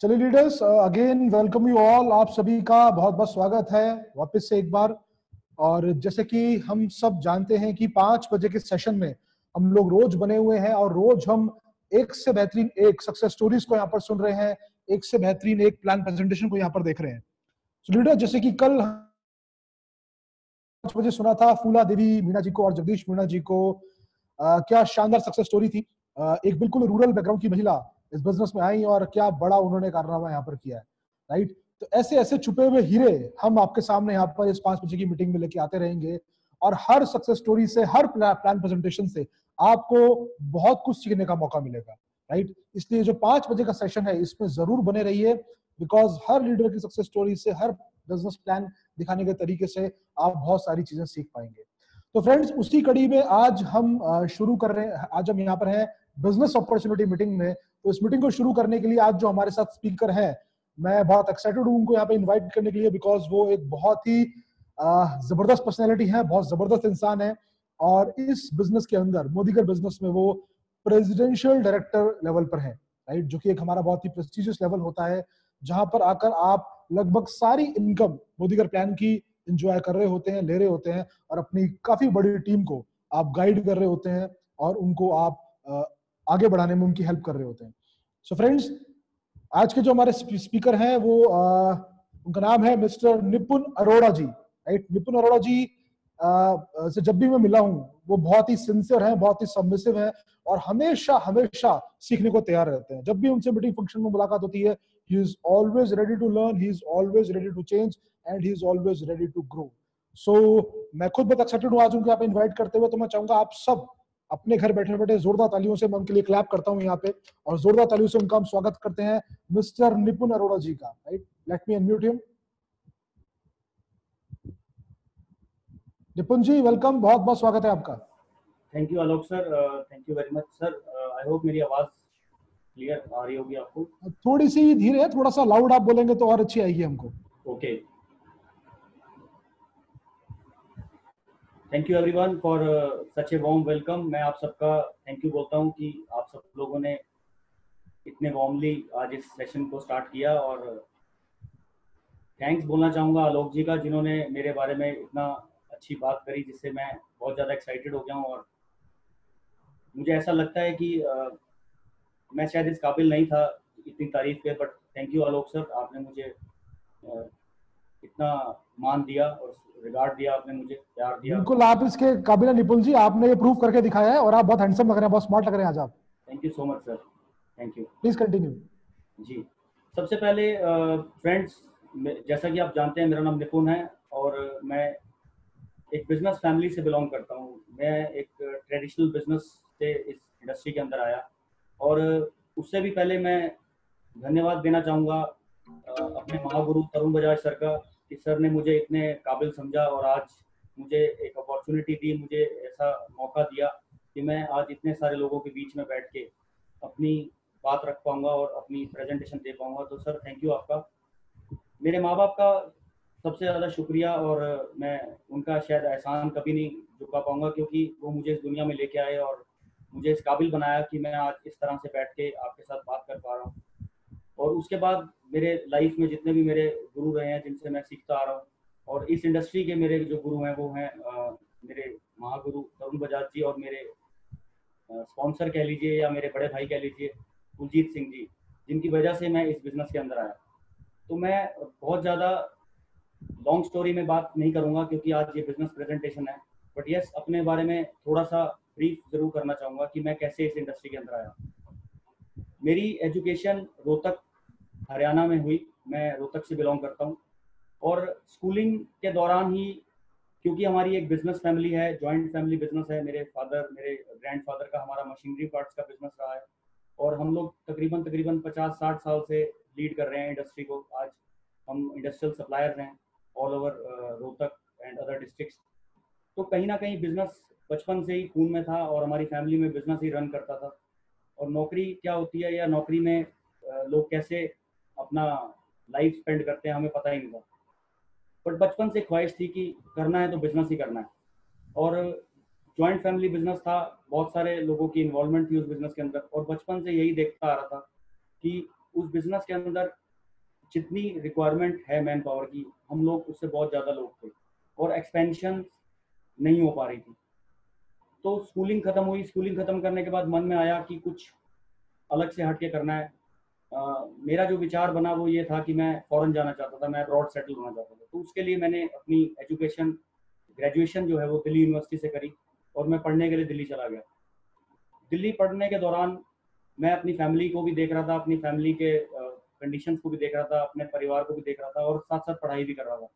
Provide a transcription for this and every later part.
चलिए leaders, again welcome you all. आप सभी का बहुत बहुत स्वागत है वापस से एक बार। और जैसे कि हम सब जानते हैं कि 5 बजे के सेशन में हम लोग रोज बने हुए हैं और रोज हम एक से बेहतरीन एक सक्सेस स्टोरीज को यहाँ पर सुन रहे हैं, एक से बेहतरीन एक प्लान प्रेजेंटेशन को यहाँ पर देख रहे हैं। तो लीडर, जैसे कि कल 5 बजे सुना था फूला देवी मीणा जी को और जगदीश मीणा जी को, क्या शानदार सक्सेस स्टोरी थी। एक बिल्कुल रूरल बैकग्राउंड की महिला इस बिजनेस में आई और क्या बड़ा उन्होंने कारनामा यहाँ पर किया है, राइट। तो ऐसे ऐसे छुपे हुए हीरे हम आपके सामने यहाँ पर इस 5 बजे की मीटिंग में लेके आते रहेंगे। और हर सक्सेस स्टोरी से, हर प्लान प्रेजेंटेशन से आपको बहुत कुछ सीखने का मौका मिलेगा, राइट। इसलिए जो 5 बजे का सेशन है इसमें जरूर बने रहिए, बिकॉज हर लीडर की सक्सेस स्टोरी से, हर बिजनेस प्लान दिखाने के तरीके से आप बहुत सारी चीजें सीख पाएंगे। तो फ्रेंड्स, उसी कड़ी में आज हम शुरू कर रहे हैं। आज हम यहाँ पर हैं बिजनेस अपॉर्चुनिटी मीटिंग में। तो इस मीटिंग को शुरू करने के लिए आज जो हमारे साथ स्पीकर हैं, मैं बहुत एक्साइटेड हूँ उनको यहाँ पे इनवाइट करने के लिए, बिकॉज वो एक बहुत ही जबरदस्त पर्सनैलिटी है, बहुत जबरदस्त इंसान है। और इस बिजनेस के अंदर, मोदीगर बिजनेस में, वो प्रेसिडेंशियल डायरेक्टर लेवल पर है, राइट, जो कि एक हमारा बहुत ही प्रेस्टिजियस लेवल होता है, जहां पर आकर आप लगभग सारी इनकम मोदीगर प्लान की एंजॉय कर रहे होते हैं, ले रहे होते हैं, और अपनी काफी बड़ी टीम को आप गाइड कर रहे होते हैं और उनको आप आगे बढ़ाने में उनकी हेल्प कर रहे होते हैं। सो फ्रेंड्स, आज के जो हमारे स्पीकर हैं वो उनका नाम है मिस्टर निपुण अरोड़ा जी, राइट। निपुण अरोड़ा जी से जब भी मैं मिला हूं, वो बहुत ही सिंसियर हैं, बहुत ही सबमिसिव हैं और हमेशा हमेशा सीखने को तैयार रहते हैं। जब भी उनसे मीटिंग फंक्शन में मुलाकात होती है, he is always ready to learn, he is always ready to change and he is always ready to grow. So मैं खुद बहुत एक्साइटेड हूँ आज उनको यहाँ पे इनवाइट करते हुए। तो मैं चाहूंगा आप सब अपने घर बैठे बैठे जोरदार तालियों से, मैं उनके लिए क्लैप करता हूँ यहाँ पे, और जोरदार तालियों से उनका हम स्वागत करते हैं मिस्टर निपुण अरोड़ा जी का, right. Let me unmute him. निपुण जी, वेलकम, बहुत बहुत स्वागत है आपका। Thank you Alok sir, thank you very much sir. I hope मेरी आवाज क्लियर आ रही होगी आपको। थोड़ी सी धीरे है, थोड़ा सा लाउड आप बोलेंगे तो और अच्छी आएगी हमको। Okay, thank you everyone for such a warm welcome. मैं आप सबका थैंक यू बोलता हूँ कि आप सब लोगों ने इतने वार्मली आज इस सेशन को स्टार्ट किया। और थैंक्स बोलना चाहूँगा आलोक जी का, जिन्होंने मेरे बारे में इतना अच्छी बात करी, जिससे मैं बहुत ज़्यादा एक्साइटेड हो गया हूँ। और मुझे ऐसा लगता है कि मैं शायद इस काबिल नहीं था इतनी तारीफ के, but thank you Alok sir, आपने मुझे इतना मान दिया और रिगार्ड दिया, आपने मुझे प्यार दिया। बिल्कुल, आप इसके काबिल हैं निपुण जी, आपने ये प्रूव करके दिखाया है और आप बहुत हैंडसम लग रहे हैं, बहुत स्मार्ट लग रहे हैं आज आप। Thank you so much sir, thank you. Please continue. जी, सबसे पहले फ्रेंड्स, जैसा कि आप जानते हैं मेरा नाम निपुण है और मैं एक बिजनेस फैमिली से बिलोंग करता हूँ। मैं एक ट्रेडिशनल बिजनेस से इस इंडस्ट्री के अंदर आया, और उससे भी पहले मैं धन्यवाद देना चाहूँगा अपने महागुरु तरुण बजाज सर का, कि सर ने मुझे इतने काबिल समझा और आज मुझे एक अपॉर्चुनिटी दी, मुझे ऐसा मौका दिया कि मैं आज इतने सारे लोगों के बीच में बैठ के अपनी बात रख पाऊंगा और अपनी प्रेजेंटेशन दे पाऊंगा। तो सर थैंक यू आपका। मेरे माँ बाप का सबसे ज़्यादा शुक्रिया, और मैं उनका शायद एहसान कभी नहीं चुका पाऊंगा, क्योंकि वो मुझे इस दुनिया में लेके आए और मुझे इस काबिल बनाया कि मैं आज इस तरह से बैठ के आपके साथ बात कर पा रहा हूँ। और उसके बाद मेरे लाइफ में जितने भी मेरे गुरु रहे हैं, जिनसे मैं सीखता आ रहा हूँ, और इस इंडस्ट्री के मेरे जो गुरु हैं वो हैं मेरे महागुरु तरुण बजाज जी, और मेरे स्पॉन्सर कह लीजिए या मेरे बड़े भाई कह लीजिए कुलजीत सिंह जी, जिनकी वजह से मैं इस बिज़नेस के अंदर आया। तो मैं बहुत ज़्यादा लॉन्ग स्टोरी में बात नहीं करूँगा, क्योंकि आज ये बिज़नेस प्रेजेंटेशन है, बट यस, अपने बारे में थोड़ा सा ब्रीफ ज़रूर करना चाहूँगा कि मैं कैसे इस इंडस्ट्री के अंदर आया। मेरी एजुकेशन रोहतक हरियाणा में हुई। मैं रोहतक से बिलोंग करता हूँ, और स्कूलिंग के दौरान ही, क्योंकि हमारी एक बिजनेस फैमिली है, जॉइंट फैमिली बिजनेस है, मेरे ग्रैंडफादर का हमारा मशीनरी पार्ट्स का बिजनेस रहा है, और हम लोग तकरीबन तकरीबन 50-60 साल से लीड कर रहे हैं इंडस्ट्री को। आज हम इंडस्ट्रियल सप्लायर्स हैं all over Rohtak and other districts. तो कहीं ना कहीं बिजनेस बचपन से ही खून में था, और हमारी फैमिली में बिजनेस ही रन करता था। और नौकरी क्या होती है, या नौकरी में लोग कैसे अपना लाइफ स्पेंड करते हैं, हमें पता ही नहीं था। बट बचपन से ख्वाहिश थी कि करना है तो बिजनेस ही करना है। और जॉइंट फैमिली बिजनेस था, बहुत सारे लोगों की इन्वॉल्वमेंट थी उस बिजनेस के अंदर, और बचपन से यही देखता आ रहा था कि उस बिजनेस के अंदर जितनी रिक्वायरमेंट है मैन पावर की, हम लोग उससे बहुत ज़्यादा लोग थे और एक्सपेंशन नहीं हो पा रही थी। तो स्कूलिंग ख़त्म हुई। स्कूलिंग ख़त्म करने के बाद मन में आया कि कुछ अलग से हट के करना है। मेरा जो विचार बना वो ये था कि मैं फ़ॉरेन जाना चाहता था, मैं अब्रॉड सेटल होना चाहता था। तो उसके लिए मैंने अपनी एजुकेशन, ग्रेजुएशन जो है वो दिल्ली यूनिवर्सिटी से करी और मैं पढ़ने के लिए दिल्ली चला गया। दिल्ली पढ़ने के दौरान मैं अपनी फैमिली को भी देख रहा था, अपनी फैमिली के कंडीशंस को भी देख रहा था, अपने परिवार को भी देख रहा था और साथ-साथ पढ़ाई भी कर रहा था।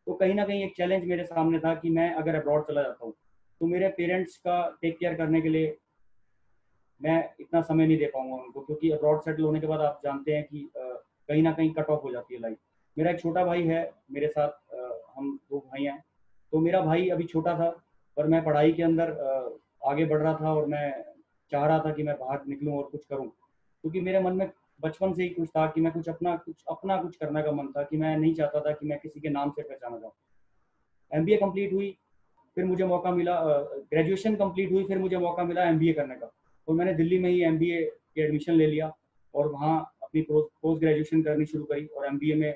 तो कहीं न कहीं एक चैलेंज मेरे सामने था कि मैं अगर अब्रॉड चला जाता हूँ, तो मेरे पेरेंट्स का टेक केयर करने के लिए मैं इतना समय नहीं दे पाऊँगा उनको, क्योंकि अब्रॉड सेटल होने के बाद आप जानते हैं कि कहीं न कहीं कट ऑफ हो जाती है लाइफ। मेरा एक छोटा भाई है मेरे साथ, हम 2 भाई हैं। तो मेरा भाई अभी छोटा था, पर मैं पढ़ाई के अंदर आगे बढ़ रहा था और मैं चाह रहा था कि मैं बाहर निकलूँ और कुछ करूँ। क्योंकि मेरे मन में बचपन से ही कुछ था कि मैं कुछ करने का मन था, कि मैं नहीं चाहता था कि मैं किसी के नाम से पहचाना जाऊँ। एमबीए कंप्लीट हुई, फिर मुझे मौका मिला, ग्रेजुएशन कंप्लीट हुई, फिर मुझे मौका मिला एमबीए करने का। तो मैंने दिल्ली में ही एमबीए की एडमिशन ले लिया और वहाँ अपनी पोस्ट ग्रेजुएशन करनी शुरू करी और एमबीए में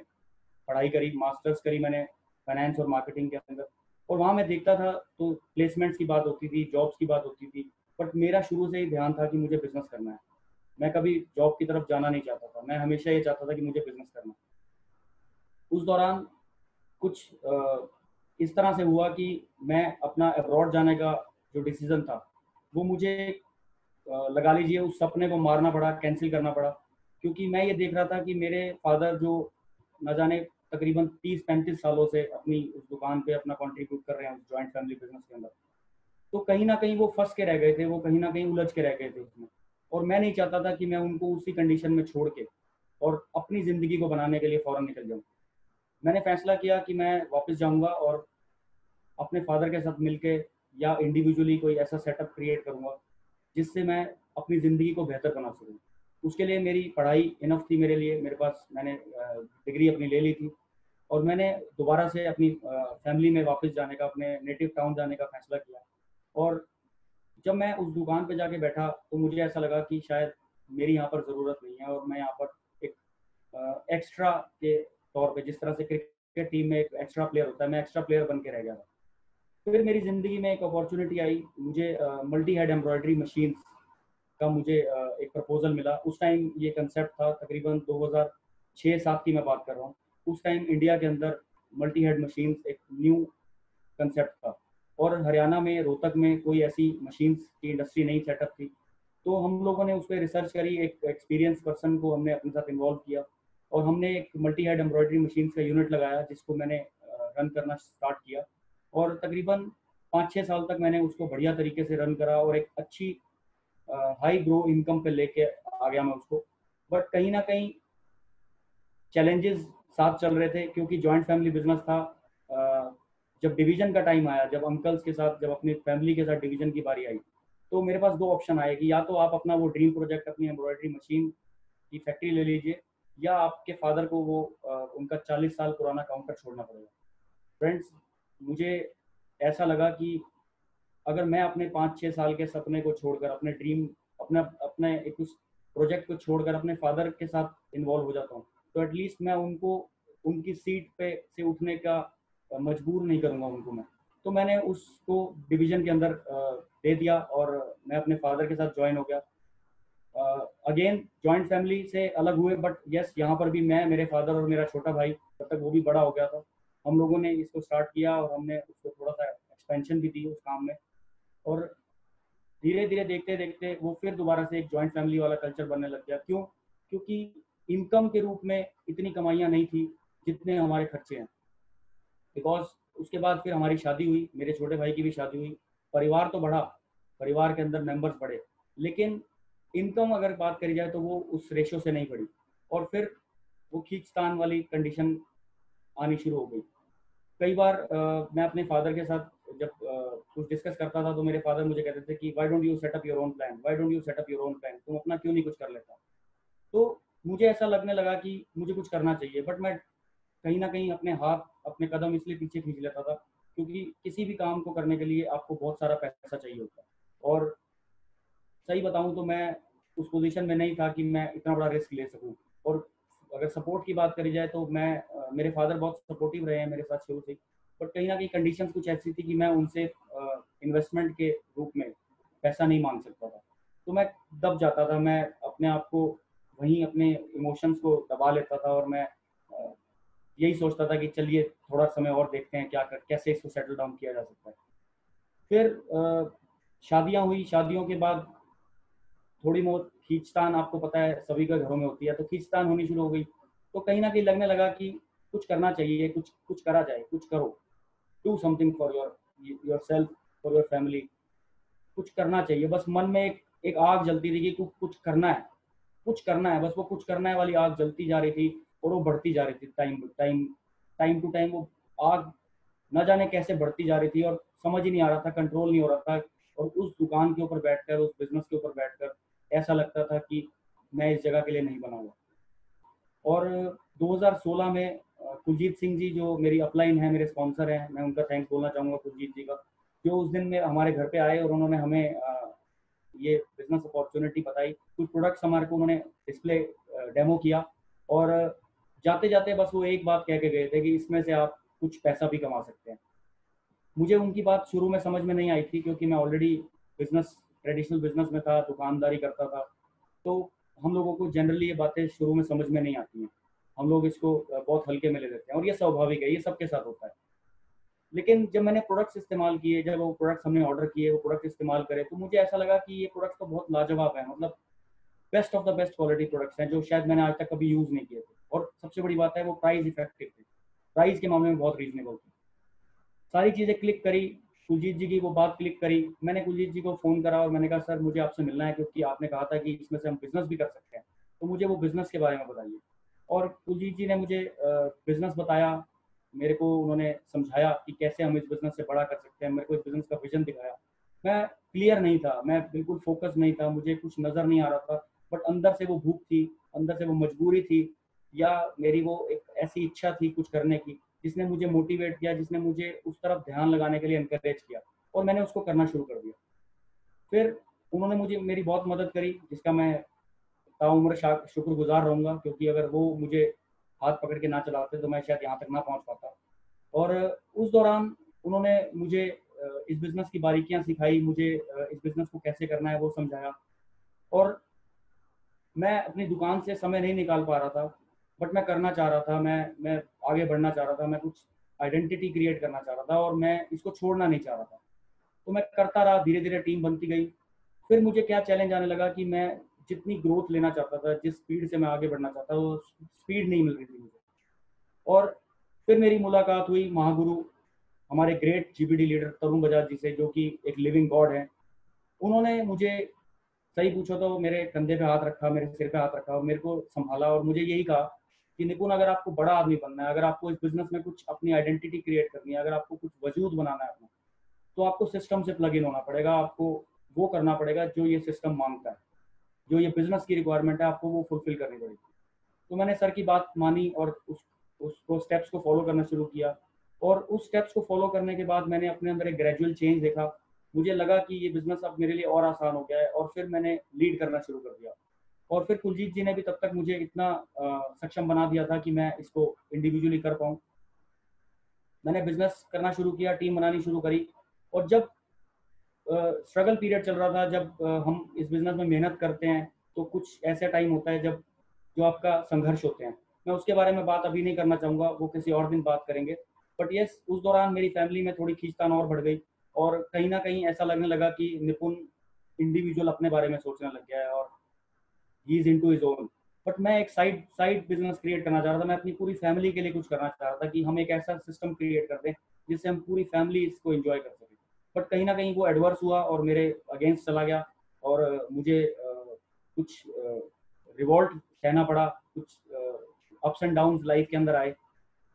पढ़ाई करी, मास्टर्स करी मैंने फाइनेंस और मार्केटिंग के अंदर। और वहाँ मैं देखता था तो प्लेसमेंट्स की बात होती थी, जॉब्स की बात होती थी, बट मेरा शुरू से ही ध्यान था कि मुझे बिजनेस करना है। मैं कभी जॉब की तरफ जाना नहीं चाहता था, मैं हमेशा ये चाहता था कि मुझे बिजनेस करना है। उस दौरान कुछ इस तरह से हुआ कि मैं अपना अब्रॉड जाने का जो डिसीजन था वो मुझे लगा लीजिए उस सपने को मारना पड़ा, कैंसिल करना पड़ा। क्योंकि मैं ये देख रहा था कि मेरे फादर जो न जाने तकरीबन 30-35 सालों से अपनी उस दुकान पे अपना कंट्रीब्यूट कर रहे हैं उस जॉइंट फैमिली बिजनेस के अंदर, तो कहीं ना कहीं वो फंस के रह गए थे, वो कहीं ना कहीं उलझ के रह गए थे उसमें। और मैं नहीं चाहता था कि मैं उनको उसी कंडीशन में छोड़ के और अपनी ज़िंदगी को बनाने के लिए फ़ौरन निकल जाऊँ। मैंने फैसला किया कि मैं वापस जाऊँगा और अपने फादर के साथ मिलके या इंडिविजुअली कोई ऐसा सेटअप क्रिएट करूँगा जिससे मैं अपनी ज़िंदगी को बेहतर बना सकूँ। उसके लिए मेरी पढ़ाई इनफ थी मेरे लिए, मेरे पास मैंने डिग्री अपनी ले ली थी और मैंने दोबारा से अपनी फैमिली में वापस जाने का, अपने नेटिव टाउन जाने का फैसला किया। और जब मैं उस दुकान पे जाके बैठा तो मुझे ऐसा लगा कि शायद मेरी यहाँ पर ज़रूरत नहीं है और मैं यहाँ पर एक एक्स्ट्रा के तौर पे, जिस तरह से क्रिकेट टीम में एक एक्स्ट्रा प्लेयर होता है, मैं एक्स्ट्रा प्लेयर बन के रह गया था। फिर मेरी ज़िंदगी में एक अपॉर्चुनिटी आई, मुझे मल्टी हेड एम्ब्रॉयडरी मशीन्स का मुझे एक प्रपोजल मिला। उस टाइम ये कंसेप्ट था, तकरीबन 2006-7 की मैं बात कर रहा हूँ। उस टाइम इंडिया के अंदर मल्टी हेड मशीन्स एक न्यू कंसेप्ट था और हरियाणा में रोहतक में कोई ऐसी मशीन्स की इंडस्ट्री नहीं सेटअप थी। तो हम लोगों ने उस पर रिसर्च करी, एक एक्सपीरियंस पर्सन को हमने अपने साथ इन्वॉल्व किया और हमने एक मल्टी हेड एम्ब्रॉयडरी मशीन्स का यूनिट लगाया जिसको मैंने रन करना स्टार्ट किया। और तकरीबन 5-6 साल तक मैंने उसको बढ़िया तरीके से रन करा और एक अच्छी हाई ग्रो इनकम पे लेके आ गया मैं उसको। बट कहीं ना कहीं चैलेंजेस साथ चल रहे थे, क्योंकि जॉइंट फैमिली बिजनेस था। जब डिवीजन का टाइम आया, जब अंकल्स के साथ, जब अपनी फैमिली के साथ डिवीजन की बारी आई, तो मेरे पास दो ऑप्शन आए कि या तो आप अपना वो ड्रीम प्रोजेक्ट, अपनी एम्ब्रॉयडरी मशीन की फैक्ट्री ले लीजिए, या आपके फादर को वो उनका 40 साल पुराना काउंटर छोड़ना पड़ेगा। फ्रेंड्स, मुझे ऐसा लगा कि अगर मैं अपने 5-6 साल के सपने को छोड़कर, अपने ड्रीम, अपना अपने एक उस प्रोजेक्ट को छोड़कर अपने फादर के साथ इन्वॉल्व हो जाता हूँ, तो एटलीस्ट मैं उनको उनकी सीट पे से उठने का मजबूर नहीं करूँगा उनको मैं। तो मैंने उसको डिवीजन के अंदर दे दिया और मैं अपने फादर के साथ ज्वाइन हो गया। अगेन जॉइंट फैमिली से अलग हुए, बट यस, यहाँ पर भी मैं, मेरे फादर और मेरा छोटा भाई, तब तक वो भी बड़ा हो गया था, हम लोगों ने इसको स्टार्ट किया और हमने उसको थोड़ा सा एक्सपेंशन भी दी उस काम में। और धीरे धीरे देखते देखते वो फिर दोबारा से एक जॉइंट फैमिली वाला कल्चर बनने लग गया। क्यों? क्योंकि इनकम के रूप में इतनी कमाइयाँ नहीं थी जितने हमारे खर्चे हैं। बिकॉज उसके बाद फिर हमारी शादी हुई, मेरे छोटे भाई की भी शादी हुई, परिवार तो बढ़ा, परिवार के अंदर मेंबर्स बढ़े, लेकिन इनकम अगर बात करी जाए तो वो उस रेशो से नहीं बढ़ी। और फिर वो खींचतान वाली कंडीशन आनी शुरू हो गई। कई बार मैं अपने फादर के साथ जब कुछ डिस्कस करता था तो मेरे फादर मुझे कहते थे कि why don't you set up your own plan, why don't you set up your own plan, तुम अपना क्यों नहीं कुछ कर लेता। तो मुझे ऐसा लगने लगा कि मुझे कुछ करना चाहिए, बट मैं कहीं ना कहीं अपने हाथ, अपने कदम इसलिए पीछे खींच लेता था क्योंकि किसी भी काम को करने के लिए आपको बहुत सारा पैसा चाहिए होता है। और सही बताऊं तो मैं उस पोजीशन में नहीं था कि मैं इतना बड़ा रिस्क ले सकूं। और अगर सपोर्ट की बात करी जाए तो मेरे फादर बहुत सपोर्टिव रहे हैं मेरे साथ शुरू से ही, बट कहीं ना कहीं कंडीशंस कुछ ऐसी थी कि मैं उनसे इन्वेस्टमेंट के रूप में पैसा नहीं मांग सकता था। तो मैं दब जाता था, मैं अपने आप को वहीं अपने इमोशंस को दबा लेता था और मैं यही सोचता था कि चलिए थोड़ा समय और देखते हैं कैसे इसको सेटल डाउन किया जा सकता है। फिर शादियां हुई, शादियों के बाद थोड़ी बहुत खींचतान, आपको पता है सभी के घरों में होती है, तो खींचतान होनी शुरू हो गई। तो कहीं ना कहीं लगने लगा कि कुछ करना चाहिए, कुछ कुछ करा जाए, कुछ करो, do something for your self, for your family. कुछ करना चाहिए, बस मन में एक आग जलती थी कि कुछ करना है, कुछ करना है, बस वो कुछ करना है वाली आग जलती जा रही थी और वो बढ़ती जा रही थी। टाइम टू टाइम वो आग न जाने कैसे बढ़ती जा रही थी और समझ ही नहीं आ रहा था, कंट्रोल नहीं हो रहा था। और उस दुकान के ऊपर बैठकर, उस बिजनेस के ऊपर बैठकर ऐसा लगता था कि मैं इस जगह के लिए नहीं बना हुआ। और 2016 में कुलजीत सिंह जी जो मेरी अपलाइन है, मेरे स्पॉन्सर हैं, मैं उनका थैंक्स बोलना चाहूँगा कुलजीत जी का, जो उस दिन में हमारे घर पे आए और उन्होंने हमें ये बिजनेस अपॉर्चुनिटी बताई। कुछ प्रोडक्ट्स हमारे को उन्होंने डिस्प्ले डेमो किया और जाते जाते बस वो एक बात कह के गए थे कि इसमें से आप कुछ पैसा भी कमा सकते हैं। मुझे उनकी बात शुरू में समझ में नहीं आई थी क्योंकि मैं ऑलरेडी ट्रेडिशनल बिजनेस में था, दुकानदारी करता था। तो हम लोगों को जनरली ये बातें शुरू में समझ में नहीं आती हैं, हम लोग इसको बहुत हल्के में ले लेते हैं और ये स्वाभाविक है, ये सबके साथ होता है। लेकिन जब मैंने प्रोडक्ट्स इस्तेमाल किए, जब वो प्रोडक्ट्स हमने ऑर्डर किए, वो प्रोडक्ट इस्तेमाल करे, तो मुझे ऐसा लगा कि ये प्रोडक्ट्स तो बहुत लाजवाब है, मतलब best of the best quality products हैं जो शायद मैंने आज तक कभी यूज़ नहीं किए थे। और सबसे बड़ी बात है वो प्राइस इफेक्टिव थे, प्राइस के मामले में बहुत रीजनेबल थे। सारी चीज़ें क्लिक करी, कुलजीत जी की वो बात क्लिक करी। मैंने कुलजीत जी को फ़ोन करा और मैंने कहा सर मुझे आपसे मिलना है क्योंकि आपने कहा था कि इसमें से हम बिज़नेस भी कर सकते हैं, तो मुझे वो बिज़नेस के बारे में बताइए। और कुलजीत जी ने मुझे बिज़नेस बताया, मेरे को उन्होंने समझाया कि कैसे हम इस बिज़नेस से बड़ा कर सकते हैं, मेरे को इस बिज़नेस का विज़न दिखाया। मैं क्लियर नहीं था, मैं बिल्कुल फ़ोकस नहीं था, मुझे कुछ नज़र नहीं आ रहा था, बट अंदर से वो भूख थी, अंदर से वो मजबूरी थी, या मेरी वो एक ऐसी इच्छा थी कुछ करने की जिसने मुझे मोटिवेट किया, जिसने मुझे उस तरफ ध्यान लगाने के लिए एनकरेज किया और मैंने उसको करना शुरू कर दिया। फिर उन्होंने मुझे मेरी बहुत मदद करी जिसका मैं ताउम्र शुक्रगुजार रहूँगा, क्योंकि अगर वो मुझे हाथ पकड़ के ना चलाते तो मैं शायद यहाँ तक ना पहुँच पाता। और उस दौरान उन्होंने मुझे इस बिज़नेस की बारीकियाँ सिखाई, मुझे इस बिज़नेस को कैसे करना है वो समझाया। और मैं अपनी दुकान से समय नहीं निकाल पा रहा था, बट मैं करना चाह रहा था, मैं आगे बढ़ना चाह रहा था, मैं कुछ आइडेंटिटी क्रिएट करना चाह रहा था और मैं इसको छोड़ना नहीं चाह रहा था। तो मैं करता रहा, धीरे-धीरे टीम बनती गई। फिर मुझे क्या चैलेंज आने लगा कि मैं जितनी ग्रोथ लेना चाहता था, जिस स्पीड से मैं आगे बढ़ना चाहता था, वो स्पीड नहीं मिल रही थी मुझे। और फिर मेरी मुलाकात हुई महागुरु, हमारे ग्रेट जीबीडी लीडर तरुण बजाज जी से, जो कि एक लिविंग गॉड हैं। उन्होंने मुझे सही पूछो तो मेरे कंधे पे हाथ रखा, मेरे सिर पे हाथ रखा और मेरे को सँभाला और मुझे यही कहा कि निपुण, अगर आपको बड़ा आदमी बनना है, अगर आपको इस बिज़नेस में कुछ अपनी आइडेंटिटी क्रिएट करनी है, अगर आपको कुछ वजूद बनाना है अपना, तो आपको सिस्टम से प्लग इन होना पड़ेगा, आपको वो करना पड़ेगा जो ये सिस्टम माँगता है, जो ये बिज़नेस की रिक्वायरमेंट है, आपको वो फुलफ़िल करनी पड़ेगी। तो मैंने सर की बात मानी और उसको स्टेप्स को फ़ॉलो करना शुरू किया। और उस स्टेप्स को फ़ॉलो करने के बाद मैंने अपने अंदर एक ग्रेजुअल चेंज देखा। मुझे लगा कि ये बिज़नेस अब मेरे लिए और आसान हो गया है और फिर मैंने लीड करना शुरू कर दिया। और फिर कुलजीत जी ने भी तब तक मुझे इतना सक्षम बना दिया था कि मैं इसको इंडिविजुअली कर पाऊँ। मैंने बिज़नेस करना शुरू किया, टीम बनानी शुरू करी। और जब स्ट्रगल पीरियड चल रहा था, जब हम इस बिज़नेस में मेहनत करते हैं, तो कुछ ऐसा टाइम होता है जब जो आपका संघर्ष होते हैं। मैं उसके बारे में बात अभी नहीं करना चाहूँगा, वो किसी और दिन बात करेंगे। बट येस, उस दौरान मेरी फैमिली में थोड़ी खींचतान और बढ़ गई और कहीं न कहीं ऐसा लगने लगा कि निपुण इंडिविजुअल अपने बारे में सोचने लग गया है और he is into his own. But मैं एक साइड साइड बिज़नेस क्रिएट करना चाह रहा था। मैं अपनी पूरी फैमिली के लिए कुछ करना चाह रहा था कि हम एक ऐसा सिस्टम क्रिएट कर दें, जिससे हम पूरी फैमिली इसको एन्जॉय कर सकें। बट कहीं न कहीं वो एडवर्स हुआ और मेरे अगेंस्ट चला गया और मुझे कुछ रिवॉल्ट सहना पड़ा, कुछ अप्स एंड डाउन्स लाइफ के अंदर आए।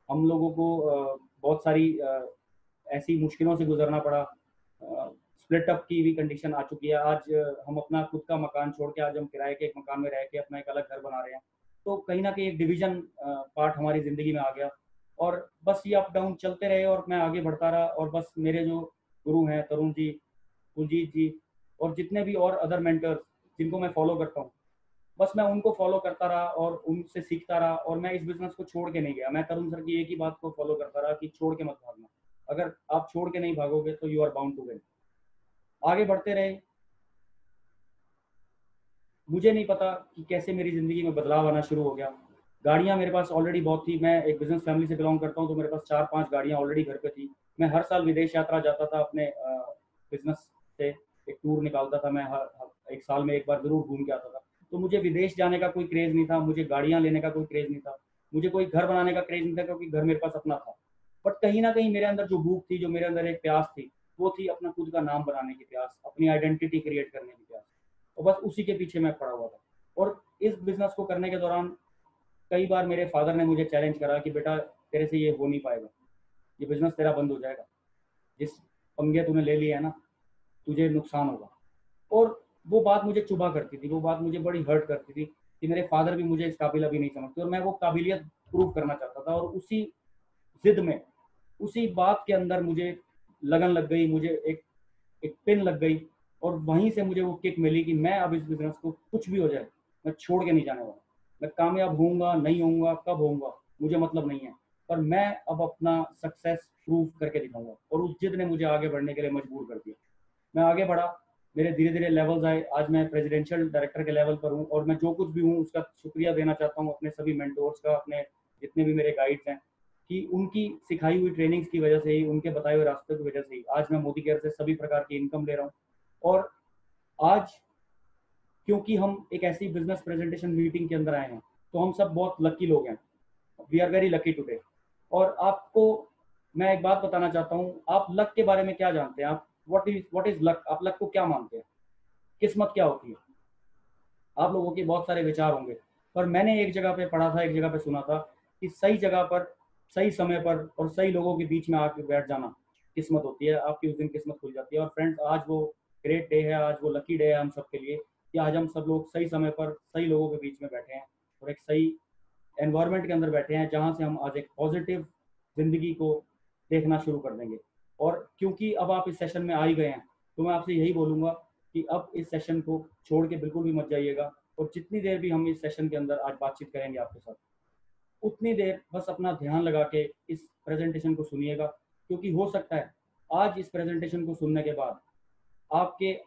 हम लोगों को बहुत सारी ऐसी मुश्किलों से गुजरना पड़ा। स्प्लिट अप की भी कंडीशन आ चुकी है। आज हम अपना खुद का मकान छोड़ के आज हम किराए के एक मकान में रह के अपना एक अलग घर बना रहे हैं। तो कहीं न कहीं एक डिवीज़न पार्ट हमारी ज़िंदगी में आ गया और बस ये अप डाउन चलते रहे और मैं आगे बढ़ता रहा। और बस मेरे जो गुरु हैं तरुण जी, कुलजीत जी और जितने भी और अदर मेंटर्स जिनको मैं फॉलो करता हूँ, बस मैं उनको फॉलो करता रहा और उनसे सीखता रहा, और मैं इस बिजनेस को छोड़ के नहीं गया। मैं तरुण सर की एक ही बात को फॉलो करता रहा कि छोड़ के मत भागना। अगर आप छोड़ के नहीं भागोगे तो you are bound to win. आगे बढ़ते रहे। मुझे नहीं पता कि कैसे मेरी ज़िंदगी में बदलाव आना शुरू हो गया। गाड़ियाँ मेरे पास ऑलरेडी बहुत थी। मैं एक बिज़नेस फैमिली से बिलॉन्ग करता हूँ, तो मेरे पास 4-5 गाड़ियाँ ऑलरेडी घर पे थी। मैं हर साल विदेश यात्रा जाता था अपने बिज़नेस से। एक टूर निकालता था मैं, हर 1 साल में 1 बार ज़रूर घूम के आता था। तो मुझे विदेश जाने का कोई क्रेज़ नहीं था, मुझे गाड़ियाँ लेने का कोई क्रेज़ नहीं था, मुझे कोई घर बनाने का क्रेज़ नहीं था, क्योंकि घर मेरे पास अपना था। बट कहीं न कहीं मेरे अंदर जो भूख थी, जो मेरे अंदर एक प्यास थी, वो थी अपना खुद का नाम बनाने की प्यास, अपनी आइडेंटिटी क्रिएट करने की प्यास। और बस उसी के पीछे मैं पड़ा हुआ था। और इस बिज़नेस को करने के दौरान कई बार मेरे फादर ने मुझे चैलेंज करा कि बेटा तेरे से ये हो नहीं पाएगा, ये बिज़नेस तेरा बंद हो जाएगा, जिस पंगे तूने ले लिए है ना, तुझे नुकसान होगा। और वो बात मुझे चुभा करती थी, वो बात मुझे बड़ी हर्ट करती थी कि मेरे फादर भी मुझे इस काबिल अभी नहीं समझते, और मैं वो काबिलियत प्रूव करना चाहता था। और उसी ज़िद में, उसी बात के अंदर मुझे लगन लग गई, मुझे एक एक पिन लग गई, और वहीं से मुझे वो किक मिली कि मैं अब इस बिज़नेस को कुछ भी हो जाए, मैं छोड़ के नहीं जाने वाला। मैं कामयाब होऊँगा, नहीं होऊँगा, कब होऊँगा, मुझे मतलब नहीं है। पर मैं अब अपना सक्सेस प्रूव करके दिखाऊँगा, और उस ज़िद ने मुझे आगे बढ़ने के लिए मजबूर कर दिया। मैं आगे बढ़ा, मेरे धीरे-धीरे लेवल्स आए। आज मैं प्रेज़िडेंशियल डायरेक्टर के लेवल पर हूँ, और मैं जो कुछ भी हूँ उसका शुक्रिया देना चाहता हूँ अपने सभी मेंटोर्स का, अपने जितने भी मेरे गाइड्स हैं, कि उनकी सिखाई हुई ट्रेनिंग्स की वजह से ही, उनके बताए हुए रास्ते की वजह से ही आज मैं मोदी केयर से सभी प्रकार की इनकम ले रहा हूँ। और आज क्योंकि हम एक ऐसी बिजनेस प्रेजेंटेशन मीटिंग के अंदर आए हैं, तो हम सब बहुत लकी लोग हैं। We are very lucky today. और आपको मैं एक बात बताना चाहता हूँ, आप लक के बारे में क्या जानते हैं? आप व्हाट इज लक? आप लक को क्या मानते हैं? किस्मत क्या होती है? आप लोगों के बहुत सारे विचार होंगे, पर मैंने एक जगह पे पढ़ा था, एक जगह पे सुना था कि सही जगह पर, सही समय पर और सही लोगों के बीच में आके बैठ जाना किस्मत होती है। आपकी उस दिन किस्मत खुल जाती है। और फ्रेंड्स, आज वो ग्रेट डे है, आज वो लकी डे है हम सब के लिए, कि आज हम सब लोग सही समय पर सही लोगों के बीच में बैठे हैं, और एक सही एनवायरनमेंट के अंदर बैठे हैं, जहाँ से हम आज एक पॉजिटिव ज़िंदगी को देखना शुरू कर देंगे। और क्योंकि अब आप इस सेशन में आ ही गए हैं, तो मैं आपसे यही बोलूँगा कि अब इस सेशन को छोड़ के बिल्कुल भी मत जाइएगा। और जितनी देर भी हम इस सेशन के अंदर आज बातचीत करेंगे आपके साथ, उतनी देर बस अपना ध्यान लगा के इस प्रेजेंटेशन को सुनिएगा, क्योंकि हो सकता है आज इस प्रेजेंटेशन को सुनने के बाद आपके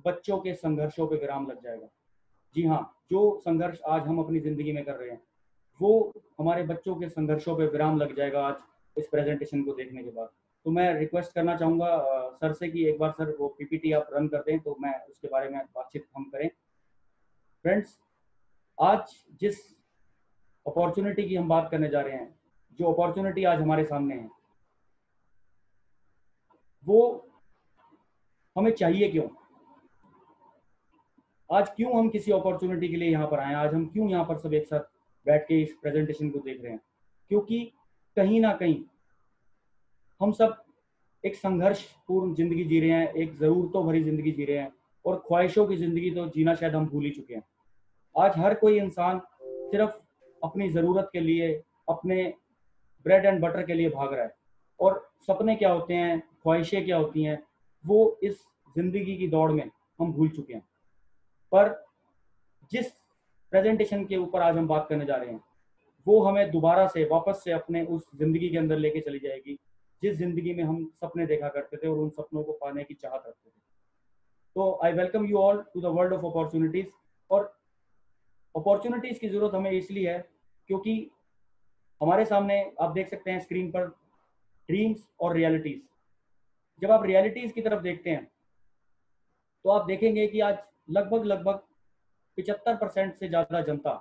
बच्चों के संघर्षों पे विराम लग जाएगा। जी हाँ, जो संघर्ष आज हम अपनी ज़िंदगी में कर रहे हैं, वो हमारे बच्चों के संघर्षों पे विराम लग जाएगा आज इस प्रेजेंटेशन को देखने के बाद। तो मैं रिक्वेस्ट करना चाहूँगा सर से कि एक बार सर वो पीपीटी आप रन कर दें, तो मैं उसके बारे में बातचीत हम करें। फ्रेंड्स, आज जिस अपॉर्चुनिटी की हम बात करने जा रहे हैं, जो अपॉर्चुनिटी आज हमारे सामने है, वो हमें चाहिए क्यों? आज क्यों हम किसी अपॉर्चुनिटी के लिए यहाँ पर आए हैं? आज हम क्यों यहाँ पर सब एक साथ बैठ के इस प्रेजेंटेशन को देख रहे हैं? क्योंकि कहीं ना कहीं हम सब एक संघर्षपूर्ण जिंदगी जी रहे हैं, एक ज़रूरतों भरी जिंदगी जी रहे हैं, और ख्वाहिशों की जिंदगी तो जीना शायद हम भूल ही चुके हैं। आज हर कोई इंसान सिर्फ अपनी ज़रूरत के लिए, अपने ब्रेड एंड बटर के लिए भाग रहा है। और सपने क्या होते हैं, ख्वाहिशें क्या होती हैं, वो इस जिंदगी की दौड़ में हम भूल चुके हैं। पर जिस प्रेजेंटेशन के ऊपर आज हम बात करने जा रहे हैं, वो हमें दोबारा से वापस से अपने उस जिंदगी के अंदर लेके चली जाएगी, जिस जिंदगी में हम सपने देखा करते थे और उन सपनों को पाने की चाहत रखते थे। तो I welcome you all to the world of opportunities. और अपॉर्चुनिटीज की जरूरत हमें इसलिए है क्योंकि हमारे सामने आप देख सकते हैं स्क्रीन पर ड्रीम्स और रियलिटीज। जब आप रियलिटीज की तरफ देखते हैं, तो आप देखेंगे कि आज लगभग लगभग 75% से ज़्यादा जनता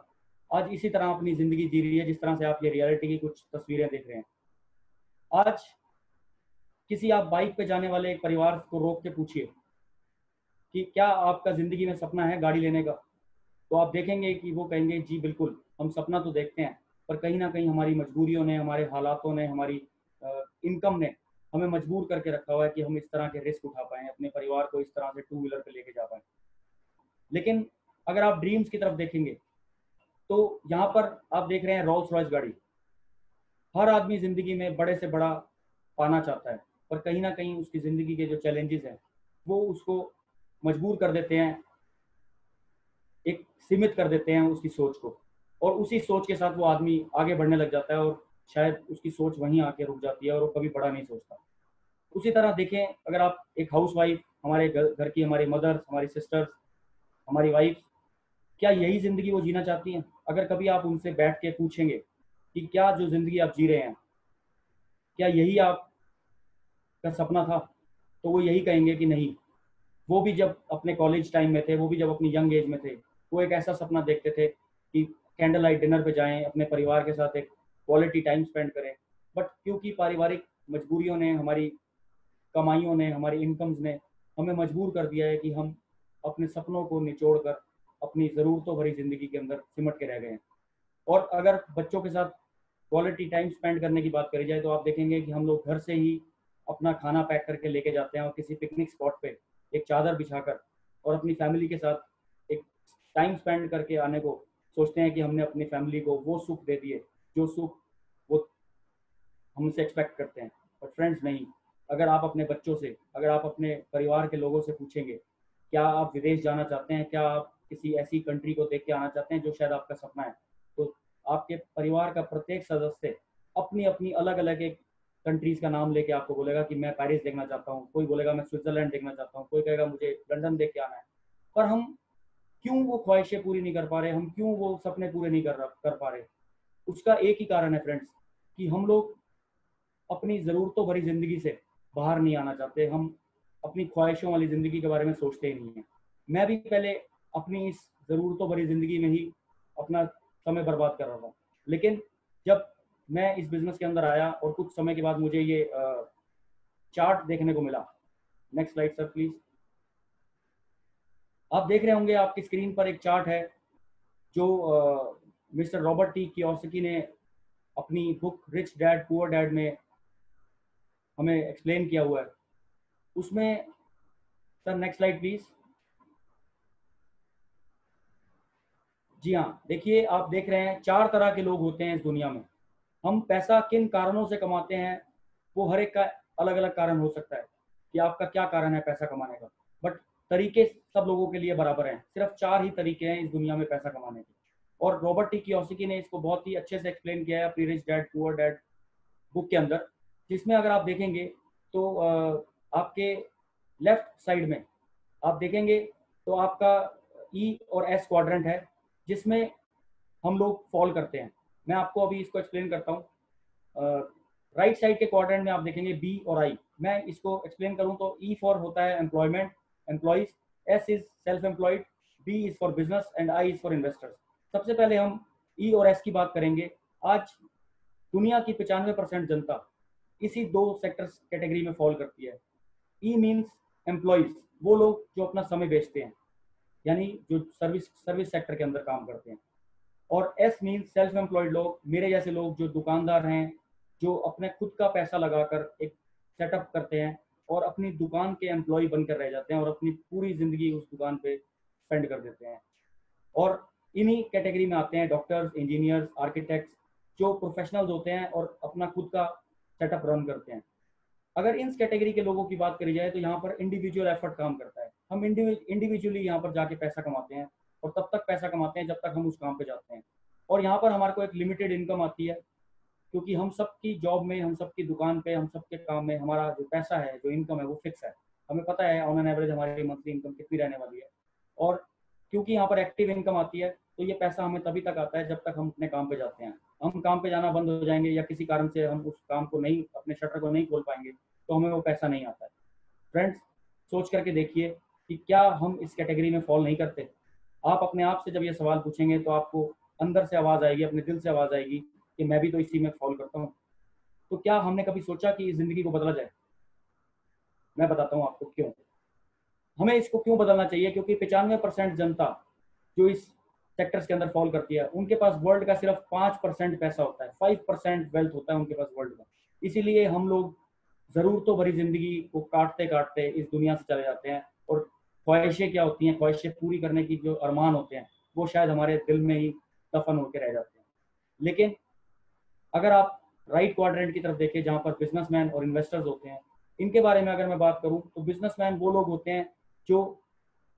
आज इसी तरह अपनी ज़िंदगी जी रही है, जिस तरह से आप ये रियलिटी की कुछ तस्वीरें देख रहे हैं। आज किसी आप बाइक पे जाने वाले एक परिवार को रोक के पूछिए कि क्या आपका ज़िंदगी में सपना है गाड़ी लेने का, तो आप देखेंगे कि वो कहेंगे जी बिल्कुल, हम सपना तो देखते हैं, पर कहीं ना कहीं हमारी मजबूरियों ने, हमारे हालातों ने, हमारी इनकम ने हमें मजबूर करके रखा हुआ है कि हम इस तरह के रिस्क उठा पाएँ, अपने परिवार को इस तरह से टू व्हीलर पे लेके जा पाएँ। लेकिन अगर आप ड्रीम्स की तरफ देखेंगे, तो यहाँ पर आप देख रहे हैं रोल्स रॉयस गाड़ी। हर आदमी ज़िंदगी में बड़े से बड़ा पाना चाहता है, पर कहीं ना कहीं उसकी ज़िंदगी के जो चैलेंजेस हैं, वो उसको मजबूर कर देते हैं एक सीमित कर देते हैं उसकी सोच को, और उसी सोच के साथ वो आदमी आगे बढ़ने लग जाता है और शायद उसकी सोच वहीं आके रुक जाती है और वो कभी बड़ा नहीं सोचता। उसी तरह देखें, अगर आप एक हाउसवाइफ, हमारे घर की हमारी मदर्स, हमारी सिस्टर्स, हमारी वाइफ, क्या यही ज़िंदगी वो जीना चाहती हैं? अगर कभी आप उनसे बैठ के पूछेंगे कि क्या जो ज़िंदगी आप जी रहे हैं, क्या यही आपका सपना था? तो वो यही कहेंगे कि नहीं। वो भी जब अपने कॉलेज टाइम में थे, वो भी जब अपनी यंग एज में थे, वो एक ऐसा सपना देखते थे कि कैंडल लाइट डिनर पे जाएँ, अपने परिवार के साथ एक क्वालिटी टाइम स्पेंड करें। बट क्योंकि पारिवारिक मजबूरियों ने, हमारी कमाइयों ने, हमारी इनकम्स ने हमें मजबूर कर दिया है कि हम अपने सपनों को निचोड़ कर अपनी ज़रूरतों भरी ज़िंदगी के अंदर सिमट के रह गए हैं। और अगर बच्चों के साथ क्वालिटी टाइम स्पेंड करने की बात करी जाए, तो आप देखेंगे कि हम लोग घर से ही अपना खाना पैक करके लेके जाते हैं और किसी पिकनिक स्पॉट पे एक चादर बिछाकर और अपनी फैमिली के साथ एक टाइम स्पेंड करके आने को सोचते हैं कि हमने अपनी फैमिली को वो सुख दे दिए जो सुख वो हमसे एक्सपेक्ट करते हैं। बट फ्रेंड्स, नहीं। अगर आप अपने बच्चों से, अगर आप अपने परिवार के लोगों से पूछेंगे, क्या आप विदेश जाना चाहते हैं, क्या आप किसी ऐसी कंट्री को देख के आना चाहते हैं जो शायद आपका सपना है, तो आपके परिवार का प्रत्येक सदस्य अपनी अपनी अलग अलग एक कंट्रीज का नाम लेके आपको बोलेगा कि मैं पेरिस देखना चाहता हूँ, कोई बोलेगा मैं स्विट्जरलैंड देखना चाहता हूँ, कोई कहेगा मुझे लंदन देख के आना है। पर हम क्यों वो ख्वाहिशें पूरी नहीं कर पा रहे, हम क्यों वो सपने पूरे नहीं कर पा रहे? उसका एक ही कारण है फ्रेंड्स, कि हम लोग अपनी ज़रूरतों भरी ज़िंदगी से बाहर नहीं आना चाहते। हम अपनी ख्वाहिशों वाली ज़िंदगी के बारे में सोचते ही नहीं हैं। मैं भी पहले अपनी इस ज़रूरतों भरी ज़िंदगी में ही अपना समय बर्बाद कर रहा था। लेकिन जब मैं इस बिज़नेस के अंदर आया और कुछ समय के बाद मुझे ये चार्ट देखने को मिला। Next slide sir please. आप देख रहे होंगे आपकी स्क्रीन पर एक चार्ट है जो मिस्टर रॉबर्ट टी कियोसाकी ने अपनी book rich dad poor dad में हमें एक्सप्लेन किया हुआ है। उसमें सर नेक्स्ट स्लाइड प्लीज। जी हाँ, देखिए, आप देख रहे हैं 4 तरह के लोग होते हैं इस दुनिया में। हम पैसा किन कारणों से कमाते हैं, वो हर एक का अलग अलग कारण हो सकता है कि आपका क्या कारण है पैसा कमाने का। बट तरीके सब लोगों के लिए बराबर हैं। सिर्फ 4 ही तरीके हैं इस दुनिया में पैसा कमाने के। और रॉबर्ट टी कियोसाकी ने इसको बहुत ही अच्छे से एक्सप्लेन किया है अपनी rich dad poor dad book के अंदर, जिसमें अगर आप देखेंगे तो आपके लेफ्ट साइड में आप देखेंगे तो आपका ई और एस क्वाड्रेंट है, जिसमें हम लोग फॉल करते हैं। मैं आपको अभी इसको एक्सप्लेन करता हूँ। राइट साइड के क्वाड्रेंट में आप देखेंगे बी और आई। मैं इसको एक्सप्लेन करूँ तो ई फॉर होता है employment, employees, S is self employed, B is for business and I is for investors. सबसे पहले हम ई और एस की बात करेंगे। आज दुनिया की 95% जनता इसी 2 सेक्टर्स कैटेगरी में फॉल करती है। ई मीन्स एम्प्लॉयज, वो लोग जो अपना समय बेचते हैं, यानी जो सर्विस सेक्टर के अंदर काम करते हैं। और एस मीन्स सेल्फ एम्प्लॉयड लोग, मेरे जैसे लोग जो दुकानदार हैं, जो अपने खुद का पैसा लगाकर एक सेटअप करते हैं और अपनी दुकान के एम्प्लॉय बनकर रह जाते हैं और अपनी पूरी ज़िंदगी उस दुकान पे स्पेंड कर देते हैं। और इन्हीं कैटेगरी में आते हैं डॉक्टर्स, इंजीनियर्स, आर्किटेक्ट्स, जो प्रोफेशनल्स होते हैं और अपना खुद का सेटअप रन करते हैं। अगर इन कैटेगरी के लोगों की बात करी जाए तो यहाँ पर इंडिविजुअल एफर्ट काम करता है। हम इंडिविजुअली यहाँ पर जाके पैसा कमाते हैं और तब तक पैसा कमाते हैं जब तक हम उस काम पे जाते हैं। और यहाँ पर हमारे को एक लिमिटेड इनकम आती है, क्योंकि हम सबकी जॉब में, हम सबकी दुकान पे, हम सबके काम में हमारा जो पैसा है, जो इनकम है, वो फिक्स है। हमें पता है ऑन एन एवरेज हमारी मंथली इनकम कितनी रहने वाली है। और क्योंकि यहाँ पर एक्टिव इनकम आती है, तो ये पैसा हमें तभी तक आता है जब तक हम अपने काम पे जाते हैं। हम काम पे जाना बंद हो जाएंगे या किसी कारण से हम उस काम को नहीं, अपने शटर को नहीं खोल पाएंगे, तो हमें वो पैसा नहीं आता है। फ्रेंड्स, सोच करके देखिए कि क्या हम इस कैटेगरी में फॉल नहीं करते। आप अपने आप से जब ये सवाल पूछेंगे तो आपको अंदर से आवाज़ आएगी, अपने दिल से आवाज़ आएगी कि मैं भी तो इसी में फॉल करता हूँ। तो क्या हमने कभी सोचा कि इस ज़िंदगी को बदला जाए? मैं बताता हूँ आपको क्यों। हमें इसको क्यों बदलना चाहिए, क्योंकि 95% जनता जो इस सेक्टर्स के अंदर फॉल करती है, उनके पास वर्ल्ड का सिर्फ 5% पैसा होता है, 5% वेल्थ होता है उनके पास वर्ल्ड का। इसीलिए हम लोग ज़रूरतों भरी ज़िंदगी को काटते काटते इस दुनिया से चले जाते हैं। और ख्वाहिशें क्या होती हैं, ख्वाहिशें पूरी करने की जो अरमान होते हैं, वो शायद हमारे दिल में ही दफन होकर रह जाते हैं। लेकिन अगर आप राइट क्वाड्रेंट की तरफ देखें, जहाँ पर बिजनेसमैन और इन्वेस्टर्स होते हैं, इनके बारे में अगर मैं बात करूँ तो बिजनेसमैन वो लोग होते हैं जो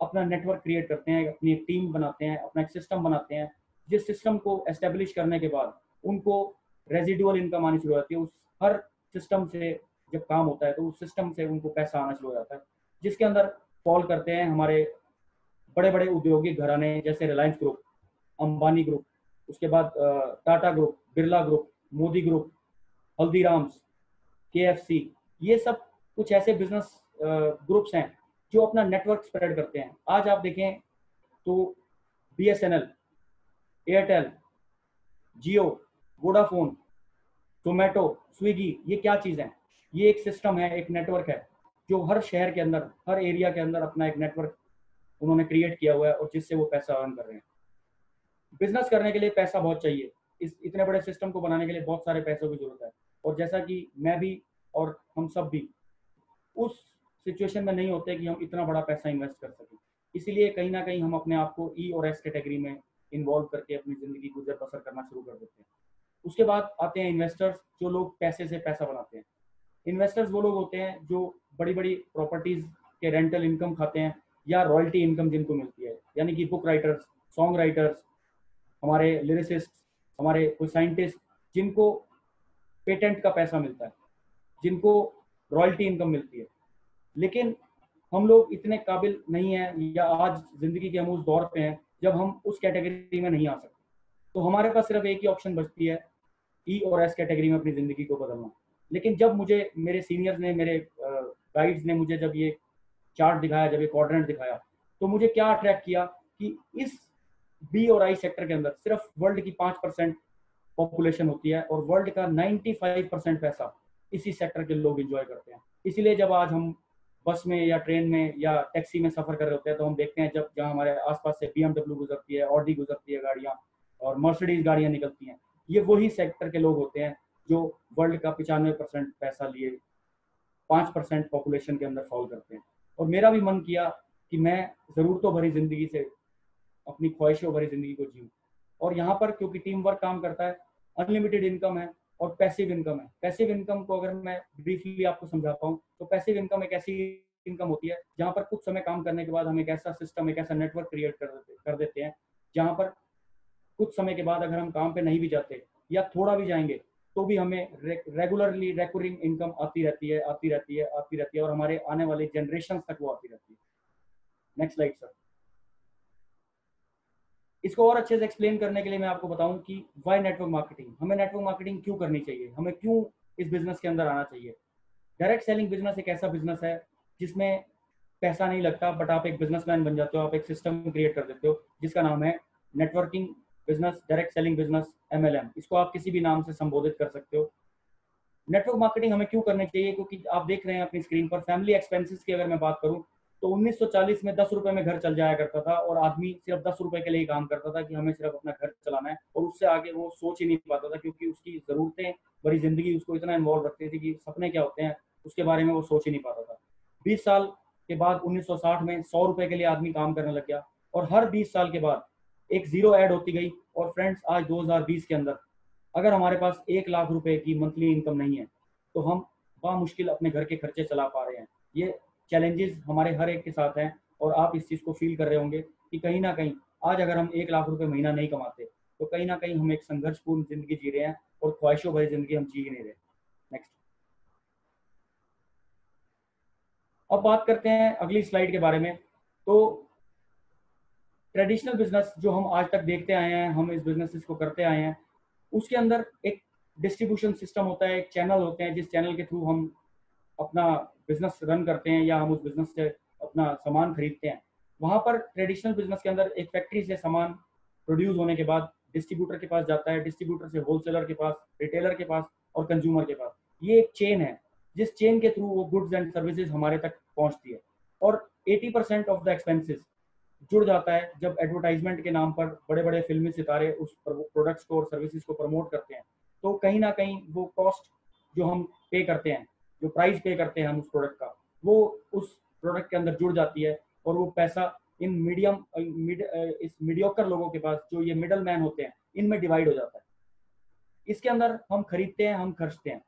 अपना नेटवर्क क्रिएट करते हैं, अपनी एक टीम बनाते हैं, अपना एक सिस्टम बनाते हैं। जिस सिस्टम को एस्टेब्लिश करने के बाद उनको रेजिडुअल इनकम आनी शुरू हो जाती है। उस हर सिस्टम से जब काम होता है तो उस सिस्टम से उनको पैसा आना शुरू हो जाता है, जिसके अंदर फॉल करते हैं हमारे बड़े बड़े औद्योगिक घराने जैसे रिलायंस ग्रुप, अंबानी ग्रुप, उसके बाद Tata group, Birla group, Modi group, Haldiram's, KFC. ये सब कुछ ऐसे बिजनेस ग्रुप्स हैं जो अपना नेटवर्क स्प्रेड करते हैं। आज आप देखें तो बीएसएनएल, एयरटेल, जियो, वोडाफोन, जोमेटो, स्विगी, ये क्या चीज़ है? ये एक सिस्टम है, एक नेटवर्क है जो हर शहर के अंदर, हर एरिया के अंदर अपना एक नेटवर्क उन्होंने क्रिएट किया हुआ है और जिससे वो पैसा अर्न कर रहे हैं। बिजनेस करने के लिए पैसा बहुत चाहिए। इस इतने बड़े सिस्टम को बनाने के लिए बहुत सारे पैसों की जरूरत है। और जैसा कि मैं भी और हम सब भी उस सिचुएशन में नहीं होते कि हम इतना बड़ा पैसा इन्वेस्ट कर सकें, इसीलिए कहीं ना कहीं हम अपने आप को ई और एस कैटेगरी में इन्वॉल्व करके अपनी ज़िंदगी गुजर बसर करना शुरू कर देते हैं। उसके बाद आते हैं इन्वेस्टर्स, जो लोग पैसे से पैसा बनाते हैं। इन्वेस्टर्स वो लोग होते हैं जो बड़ी बड़ी प्रॉपर्टीज के रेंटल इनकम खाते हैं या रॉयल्टी इनकम जिनको मिलती है, यानी कि बुक राइटर्स, सॉन्ग राइटर्स, हमारे लिरिसिस्ट, हमारे कोई साइंटिस्ट जिनको पेटेंट का पैसा मिलता है, जिनको रॉयल्टी इनकम मिलती है। लेकिन हम लोग इतने काबिल नहीं हैं या आज जिंदगी के हम उस दौर पे हैं जब हम उस कैटेगरी में नहीं आ सकते। तो हमारे पास सिर्फ एक ही ऑप्शन बचती है, ई और एस कैटेगरी में अपनी ज़िंदगी को बदलना। लेकिन जब मुझे मेरे सीनियर्स ने, मेरे गाइड्स ने मुझे जब ये चार्ट दिखाया, जब ये क्वाड्रेंट दिखाया, तो मुझे क्या अट्रैक्ट किया कि इस बी और आई सेक्टर के अंदर सिर्फ वर्ल्ड की 5% पॉपुलेशन होती है और वर्ल्ड का 95% पैसा इसी सेक्टर के लोग एंजॉय करते हैं। इसीलिए जब आज हम बस में या ट्रेन में या टैक्सी में सफ़र कर रहे होते हैं तो हम देखते हैं जब जहाँ हमारे आसपास से BMW गुजरती है, ऑडी गुजरती है गाड़ियाँ और मर्सिडीज गाड़ियाँ निकलती हैं, ये वही सेक्टर के लोग होते हैं जो वर्ल्ड का 95% पैसा लिए 5% पॉपुलेशन के अंदर फॉल करते हैं। और मेरा भी मन किया कि मैं ज़रूरतों भरी ज़िंदगी से अपनी ख्वाहिशों भरी ज़िंदगी को जीऊँ। और यहाँ पर क्योंकि टीम वर्क काम करता है, अनलिमिटेड इनकम है और पैसिव इनकम है। पैसिव इनकम को अगर मैं ब्रीफली आपको समझाता हूँ तो पैसिव इनकम एक ऐसी इनकम होती है जहाँ पर कुछ समय काम करने के बाद हम एक ऐसा सिस्टम, एक ऐसा नेटवर्क क्रिएट कर देते हैं जहाँ पर कुछ समय के बाद अगर हम काम पे नहीं भी जाते या थोड़ा भी जाएंगे तो भी हमें रेगुलरली रेकरिंग इनकम आती रहती है, आती रहती है, आती रहती है और हमारे आने वाले जनरेशन तक वो आती रहती है। Next slide sir. इसको और अच्छे से एक्सप्लेन करने के लिए मैं आपको बताऊं कि वाई नेटवर्क मार्केटिंग, हमें नेटवर्क मार्केटिंग क्यों करनी चाहिए, हमें क्यों इस बिजनेस के अंदर आना चाहिए। डायरेक्ट सेलिंग बिजनेस एक ऐसा बिजनेस है जिसमें पैसा नहीं लगता, बट आप एक बिजनेसमैन बन जाते हो, आप एक सिस्टम क्रिएट कर देते हो जिसका नाम है networking business, direct selling business, MLM। इसको आप किसी भी नाम से संबोधित कर सकते हो। नेटवर्क मार्केटिंग हमें क्यों करनी चाहिए, क्योंकि आप देख रहे हैं अपनी स्क्रीन पर फैमिली एक्सपेंसेस की अगर मैं बात करूं तो 1940 में 10 रुपए में घर चल जाया करता था और आदमी सिर्फ 10 रुपए के लिए ही काम करता था कि हमें सिर्फ अपना घर चलाना है, और उससे आगे वो सोच ही नहीं पाता था क्योंकि उसकी ज़रूरतें भरी जिंदगी उसको इतना इन्वॉल्व रखती थी कि सपने क्या होते हैं उसके बारे में वो सोच ही नहीं पाता था। 20 साल के बाद 1960 में 100 रुपए के लिए आदमी काम करने लग गया और हर 20 साल के बाद एक जीरो ऐड होती गई। और फ्रेंड्स, आज 2020 के अंदर अगर हमारे पास 1 लाख रुपए की मंथली इनकम नहीं है तो हम बामुश्किल अपने घर के खर्चे चला पा रहे हैं। ये चैलेंजेस हमारे हर एक के साथ हैं और आप इस चीज़ को फील कर रहे होंगे कि कहीं ना कहीं आज अगर हम 1 लाख रुपए महीना नहीं कमाते तो कहीं ना कहीं हम एक संघर्षपूर्ण जिंदगी जी रहे हैं और ख्वाहिशों भरी जिंदगी हम जी ही नहीं रहे। नेक्स्ट। अब बात करते हैं अगली स्लाइड के बारे में। तो ट्रेडिशनल बिजनेस जो हम आज तक देखते आए हैं, हम इस बिजनेस को करते आए हैं, उसके अंदर एक डिस्ट्रीब्यूशन सिस्टम होता है, एक चैनल होते हैं जिस चैनल के थ्रू हम अपना बिजनेस रन करते हैं या हम उस बिजनेस से अपना सामान खरीदते हैं। वहाँ पर ट्रेडिशनल बिजनेस के अंदर एक फैक्ट्री से सामान प्रोड्यूस होने के बाद डिस्ट्रीब्यूटर के पास जाता है, डिस्ट्रीब्यूटर से होलसेलर के पास, रिटेलर के पास और कंज्यूमर के पास। ये एक चेन है जिस चेन के थ्रू वो गुड्स एंड सर्विसेज हमारे तक पहुँचती है। और 80% ऑफ द एक्सपेंसेस जुड़ जाता है जब एडवर्टाइजमेंट के नाम पर बड़े बड़े फिल्मी सितारे उस प्रोडक्ट्स को और सर्विसेज को प्रमोट करते हैं। तो कहीं ना कहीं वो कॉस्ट जो हम पे करते हैं, जो प्राइस पे करते हैं हम उस प्रोडक्ट का, वो उस प्रोडक्ट के अंदर जुड़ जाती है और वो पैसा इन इस मीडियोकर लोगों के पास, जो ये मिडल मैन होते हैं, इनमें डिवाइड हो जाता है। इसके अंदर हम खरीदते हैं, हम खर्चते हैं।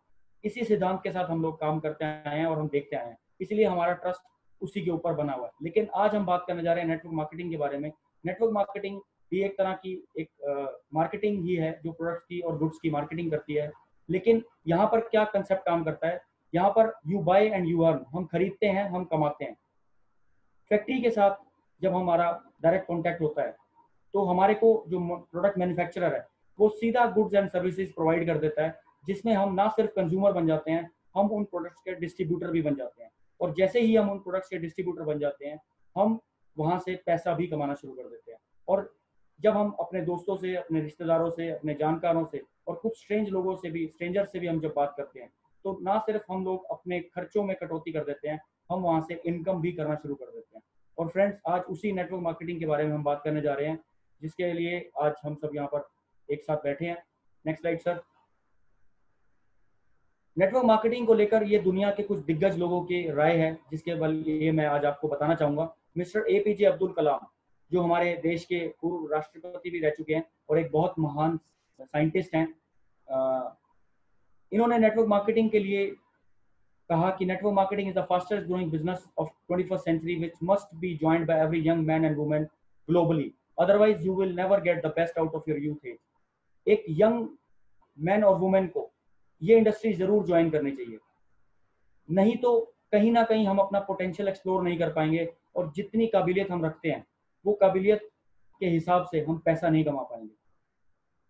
इसी सिद्धांत के साथ हम लोग काम करते आए हैं और हम देखते आए हैं। इसलिए हमारा ट्रस्ट उसी के ऊपर बना हुआ है। लेकिन आज हम बात करने जा रहे हैं नेटवर्क मार्केटिंग के बारे में। नेटवर्क मार्केटिंग भी एक तरह की एक मार्केटिंग ही है जो प्रोडक्ट्स की और गुड्स की मार्केटिंग करती है। लेकिन यहाँ पर क्या कंसेप्ट काम करता है, यहाँ पर you buy and you earn, हम खरीदते हैं, हम कमाते हैं। फैक्ट्री के साथ जब हमारा डायरेक्ट कॉन्टैक्ट होता है तो हमारे को जो प्रोडक्ट मैन्युफैक्चरर है वो सीधा गुड्स एंड सर्विसेज प्रोवाइड कर देता है, जिसमें हम ना सिर्फ कंज्यूमर बन जाते हैं, हम उन प्रोडक्ट्स के डिस्ट्रीब्यूटर भी बन जाते हैं। और जैसे ही हम उन प्रोडक्ट्स के डिस्ट्रीब्यूटर बन जाते हैं, हम वहाँ से पैसा भी कमाना शुरू कर देते हैं। और जब हम अपने दोस्तों से, अपने रिश्तेदारों से, अपने जानकारों से और कुछ स्ट्रेंजर से भी हम जब बात करते हैं, तो ना सिर्फ हम लोग अपने खर्चों में कटौती कर देते हैं, हम वहाँ से इनकम भी करना शुरू कर देते हैं। और फ्रेंड्स, आज उसी नेटवर्क मार्केटिंग के बारे में हम बात करने जा रहे हैं, जिसके लिए आज हम सब यहाँ पर एक साथ बैठे हैं। Next slide sir. Network marketing को लेकर ये दुनिया के कुछ दिग्गज लोगों की राय है, जिसके बल ये मैं आज आपको बताना चाहूंगा। मिस्टर एपीजे अब्दुल कलाम, जो हमारे देश के पूर्व राष्ट्रपति भी रह चुके हैं और एक बहुत महान साइंटिस्ट हैं, इन्होंने नेटवर्क मार्केटिंग के लिए कहा कि network marketing is the fastest growing business of 21st century which must be joined by every young man and woman globally, otherwise you will never get the best out of your youth age. एक young man और women को ये industry जरूर join करनी चाहिए, नहीं तो कहीं ना कहीं हम अपना पोटेंशियल एक्सप्लोर नहीं कर पाएंगे और जितनी काबिलियत हम रखते हैं वो काबिलियत के हिसाब से हम पैसा नहीं कमा पाएंगे।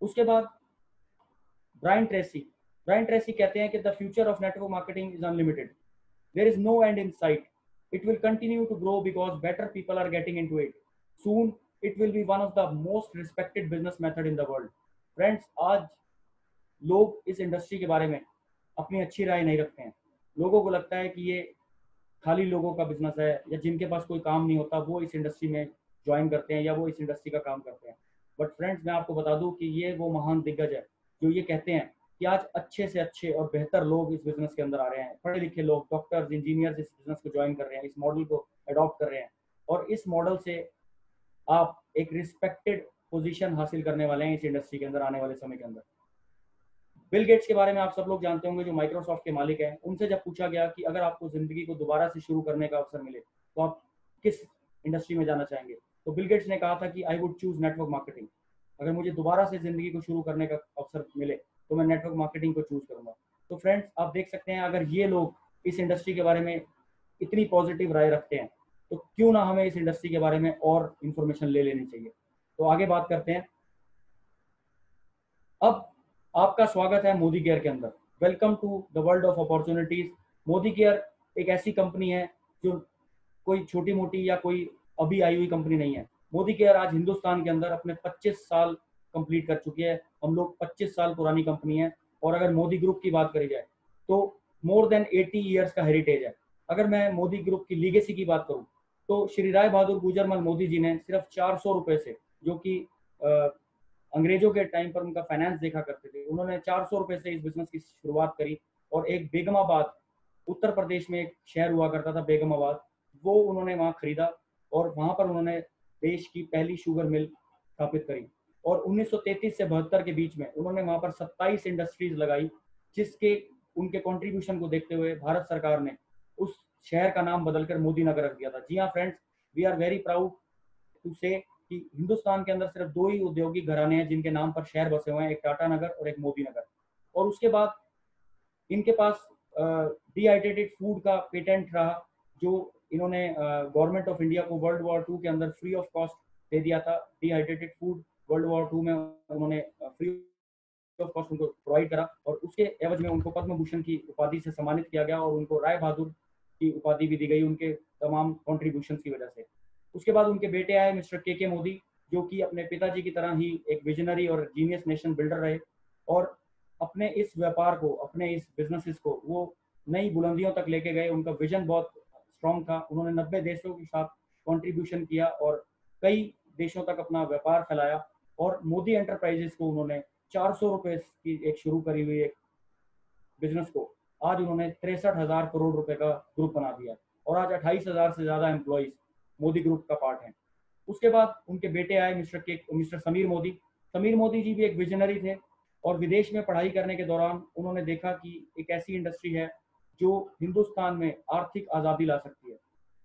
उसके बाद ब्रायन ट्रेसी कहते हैं कि the future of network marketing is unlimited, there is no end in sight, it will continue to grow because better people are getting into it, soon it will be one of the most respected business method in the world. Friends, आज लोग इस industry के बारे में अपनी अच्छी राय नहीं रखते हैं। लोगों को लगता है कि ये खाली लोगों का बिजनेस है, या जिनके पास कोई काम नहीं होता वो इस इंडस्ट्री में ज्वाइन करते हैं या वो इस इंडस्ट्री का काम करते हैं। बट फ्रेंड्स, मैं आपको बता दूं कि ये वो महान दिग्गज है जो ये कहते हैं कि आज अच्छे से अच्छे और बेहतर लोग इस बिजनेस के अंदर आ रहे हैं। पढ़े लिखे लोग, डॉक्टर्स, इंजीनियर्स इस बिजनेस को ज्वाइन कर रहे हैं, इस मॉडल को अडॉप्ट कर रहे हैं, और इस मॉडल से आप एक रिस्पेक्टेड पोजीशन हासिल करने वाले हैं इस इंडस्ट्री के अंदर आने वाले समय के अंदर। बिल गेट्स के बारे में आप सब लोग जानते होंगे, जो माइक्रोसॉफ्ट के मालिक हैं। उनसे जब पूछा गया कि अगर आपको जिंदगी को दोबारा से शुरू करने का अवसर मिले तो आप किस इंडस्ट्री में जाना चाहेंगे, तो बिल गेट्स ने कहा था कि I would choose network marketing. अगर मुझे दोबारा से जिंदगी को शुरू करने का अवसर मिले तो मैं नेटवर्क मार्केटिंग को चूज करूंगा। तो फ्रेंड्स, आप देख सकते हैं, अगर ये लोग इस इंडस्ट्री के बारे में इतनी पॉजिटिव राय रखते हैं तो क्यों ना हमें इस इंडस्ट्री के बारे में और इंफॉर्मेशन ले लेनी चाहिए। तो आगे बात करते हैं। अब आपका स्वागत है मोदी केयर के अंदर। Welcome to the world of opportunities. Modicare एक ऐसी कंपनी है जो कोई छोटी मोटी या कोई अभी आई हुई कंपनी नहीं है। मोदी केयर आज हिंदुस्तान के अंदर अपने 25 साल कंप्लीट कर चुकी है। हम लोग 25 साल पुरानी कंपनी है। और अगर मोदी ग्रुप की बात करी जाए तो मोर देन 80 ईयर्स का हेरिटेज है। अगर मैं मोदी ग्रुप की लीगेसी की बात करूं तो श्री राय बहादुर गुजरमल मोदी जी ने सिर्फ 400 रुपए से, जो कि अंग्रेजों के टाइम पर उनका फाइनेंस देखा करते थे, उन्होंने 400 रुपए से इस बिजनेस की शुरुआत करी। और एक बेगमाबाद, उत्तर प्रदेश में एक शहर हुआ करता था बेगमाबाद, वो उन्होंने वहाँ खरीदा और वहाँ पर उन्होंने देश की पहली शुगर मिल स्थापित करी। और 1933 से 72 के बीच में उन्होंने वहाँ पर 27 इंडस्ट्रीज लगाई, जिसके उनके कंट्रीब्यूशन को देखते हुए भारत सरकार ने उस शहर का नाम बदलकर मोदी नगर रख दिया था। जी हाँ friends, we are very proud to say कि हिंदुस्तान के अंदर सिर्फ 2 ही औद्योगिक घराने हैं जिनके नाम पर शहर बसे हुए हैं, एक टाटा नगर और एक मोदी नगर। और उसके बाद इनके पास डिहाइड्रेटेड फूड का पेटेंट रहा, जो इन्होंने गवर्नमेंट ऑफ इंडिया को वर्ल्ड वॉर 2 के अंदर फ्री ऑफ कॉस्ट दे दिया था। डिहाइड्रेटेड फूड वर्ल्ड वॉर 2 में उन्होंने फ्री ऑफ कॉस्ट उनको प्रोवाइड करा, और उसके एवज में उनको पद्म भूषण की उपाधि से सम्मानित किया गया और उनको राय बहादुर की उपाधि भी दी गई उनके तमाम कॉन्ट्रीब्यूशन की वजह से। उसके बाद उनके बेटे आए मिस्टर के मोदी, जो कि अपने पिताजी की तरह ही एक विजनरी और जीनियस नेशन बिल्डर रहे, और अपने इस व्यापार को, अपने इस बिजनेसेस को वो नई बुलंदियों तक लेके गए। उनका विजन बहुत स्ट्रॉन्ग था। उन्होंने 90 देशों के साथ कंट्रीब्यूशन किया और कई देशों तक अपना व्यापार फैलाया। और मोदी एंटरप्राइजेस को उन्होंने 400 रुपए की एक शुरू करी हुई एक बिजनेस को आज उन्होंने 63,000 करोड़ रुपए का ग्रुप बना दिया, और आज 28,000 से ज्यादा एम्प्लॉइज मोदी ग्रुप का पार्ट हैं। उसके बाद उनके बेटे आए मिस्टर समीर मोदी। समीर मोदी जी भी एक विजनरी थे, और विदेश में पढ़ाई करने के दौरान उन्होंने देखा कि एक ऐसी इंडस्ट्री है जो हिंदुस्तान में आर्थिक आज़ादी ला सकती है।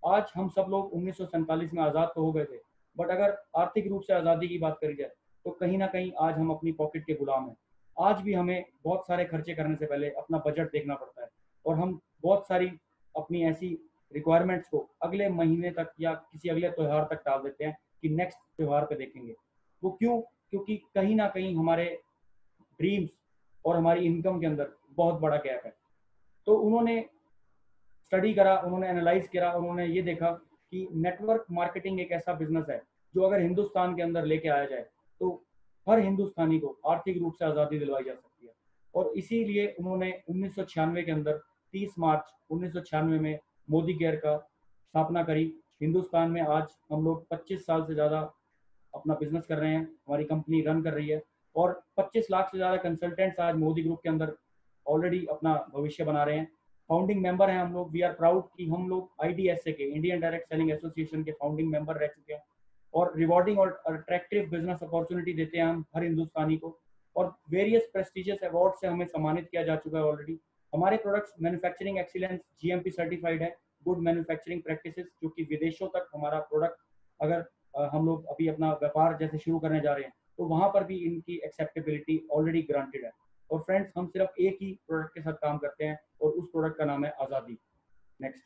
आज हम सब लोग 1947 में आज़ाद तो हो गए थे, बट अगर आर्थिक रूप से आज़ादी की बात करी जाए तो कहीं ना कहीं आज हम अपनी पॉकेट के गुलाम हैं। आज भी हमें बहुत सारे खर्चे करने से पहले अपना बजट देखना पड़ता है, और हम बहुत सारी अपनी ऐसी रिक्वायरमेंट्स को अगले महीने तक या किसी अगले त्यौहार तक टाल देते हैं कि नेक्स्ट त्यौहार पे देखेंगे। वो क्यों? क्योंकि कहीं ना कहीं हमारे ड्रीम्स और हमारी इनकम के अंदर बहुत बड़ा गैप है। तो उन्होंने स्टडी करा, उन्होंने एनालाइज करा, उन्होंने ये देखा कि नेटवर्क मार्केटिंग एक ऐसा बिजनेस है जो अगर हिंदुस्तान के अंदर लेके आया जाए तो हर हिंदुस्तानी को आर्थिक रूप से आज़ादी दिलवाई जा सकती है। और इसीलिए उन्होंने 1996 के अंदर 30 मार्च 1996 में मोदी केयर का स्थापना करी। हिंदुस्तान में आज हम लोग 25 साल से ज़्यादा अपना बिजनेस कर रहे हैं, हमारी कंपनी रन कर रही है, और 25 लाख से ज़्यादा कंसल्टेंट्स आज मोदी ग्रुप के अंदर ऑलरेडी अपना भविष्य बना रहे हैं। फाउंडिंग मेंबर हैं हम लोग। वी आर प्राउड कि हम लोग IDSA के, इंडियन डायरेक्ट सेलिंग एसोसिएशन के फाउंडिंग मेंबर रह चुके हैं, और रिवॉर्डिंग और अट्रैक्टिव बिजनेस अपॉर्चुनिटी देते हैं हम हर हिंदुस्तानी को, और वेरियस प्रेस्टिजियस अवार्ड से हमें सम्मानित किया जा चुका है ऑलरेडी। हमारे products manufacturing excellence GMP certified है, गुड मैन्युफैक्चरिंग प्रैक्टिसेस, जो कि विदेशों तक हमारा प्रोडक्ट, अगर हम लोग अभी अपना व्यापार जैसे शुरू करने जा रहे हैं तो वहां पर भी इनकी एक्सेप्टेबिलिटी ऑलरेडी ग्रांटेड है। और फ्रेंड्स, हम सिर्फ एक ही प्रोडक्ट के साथ काम करते हैं और उस प्रोडक्ट का नाम है आज़ादी। नेक्स्ट,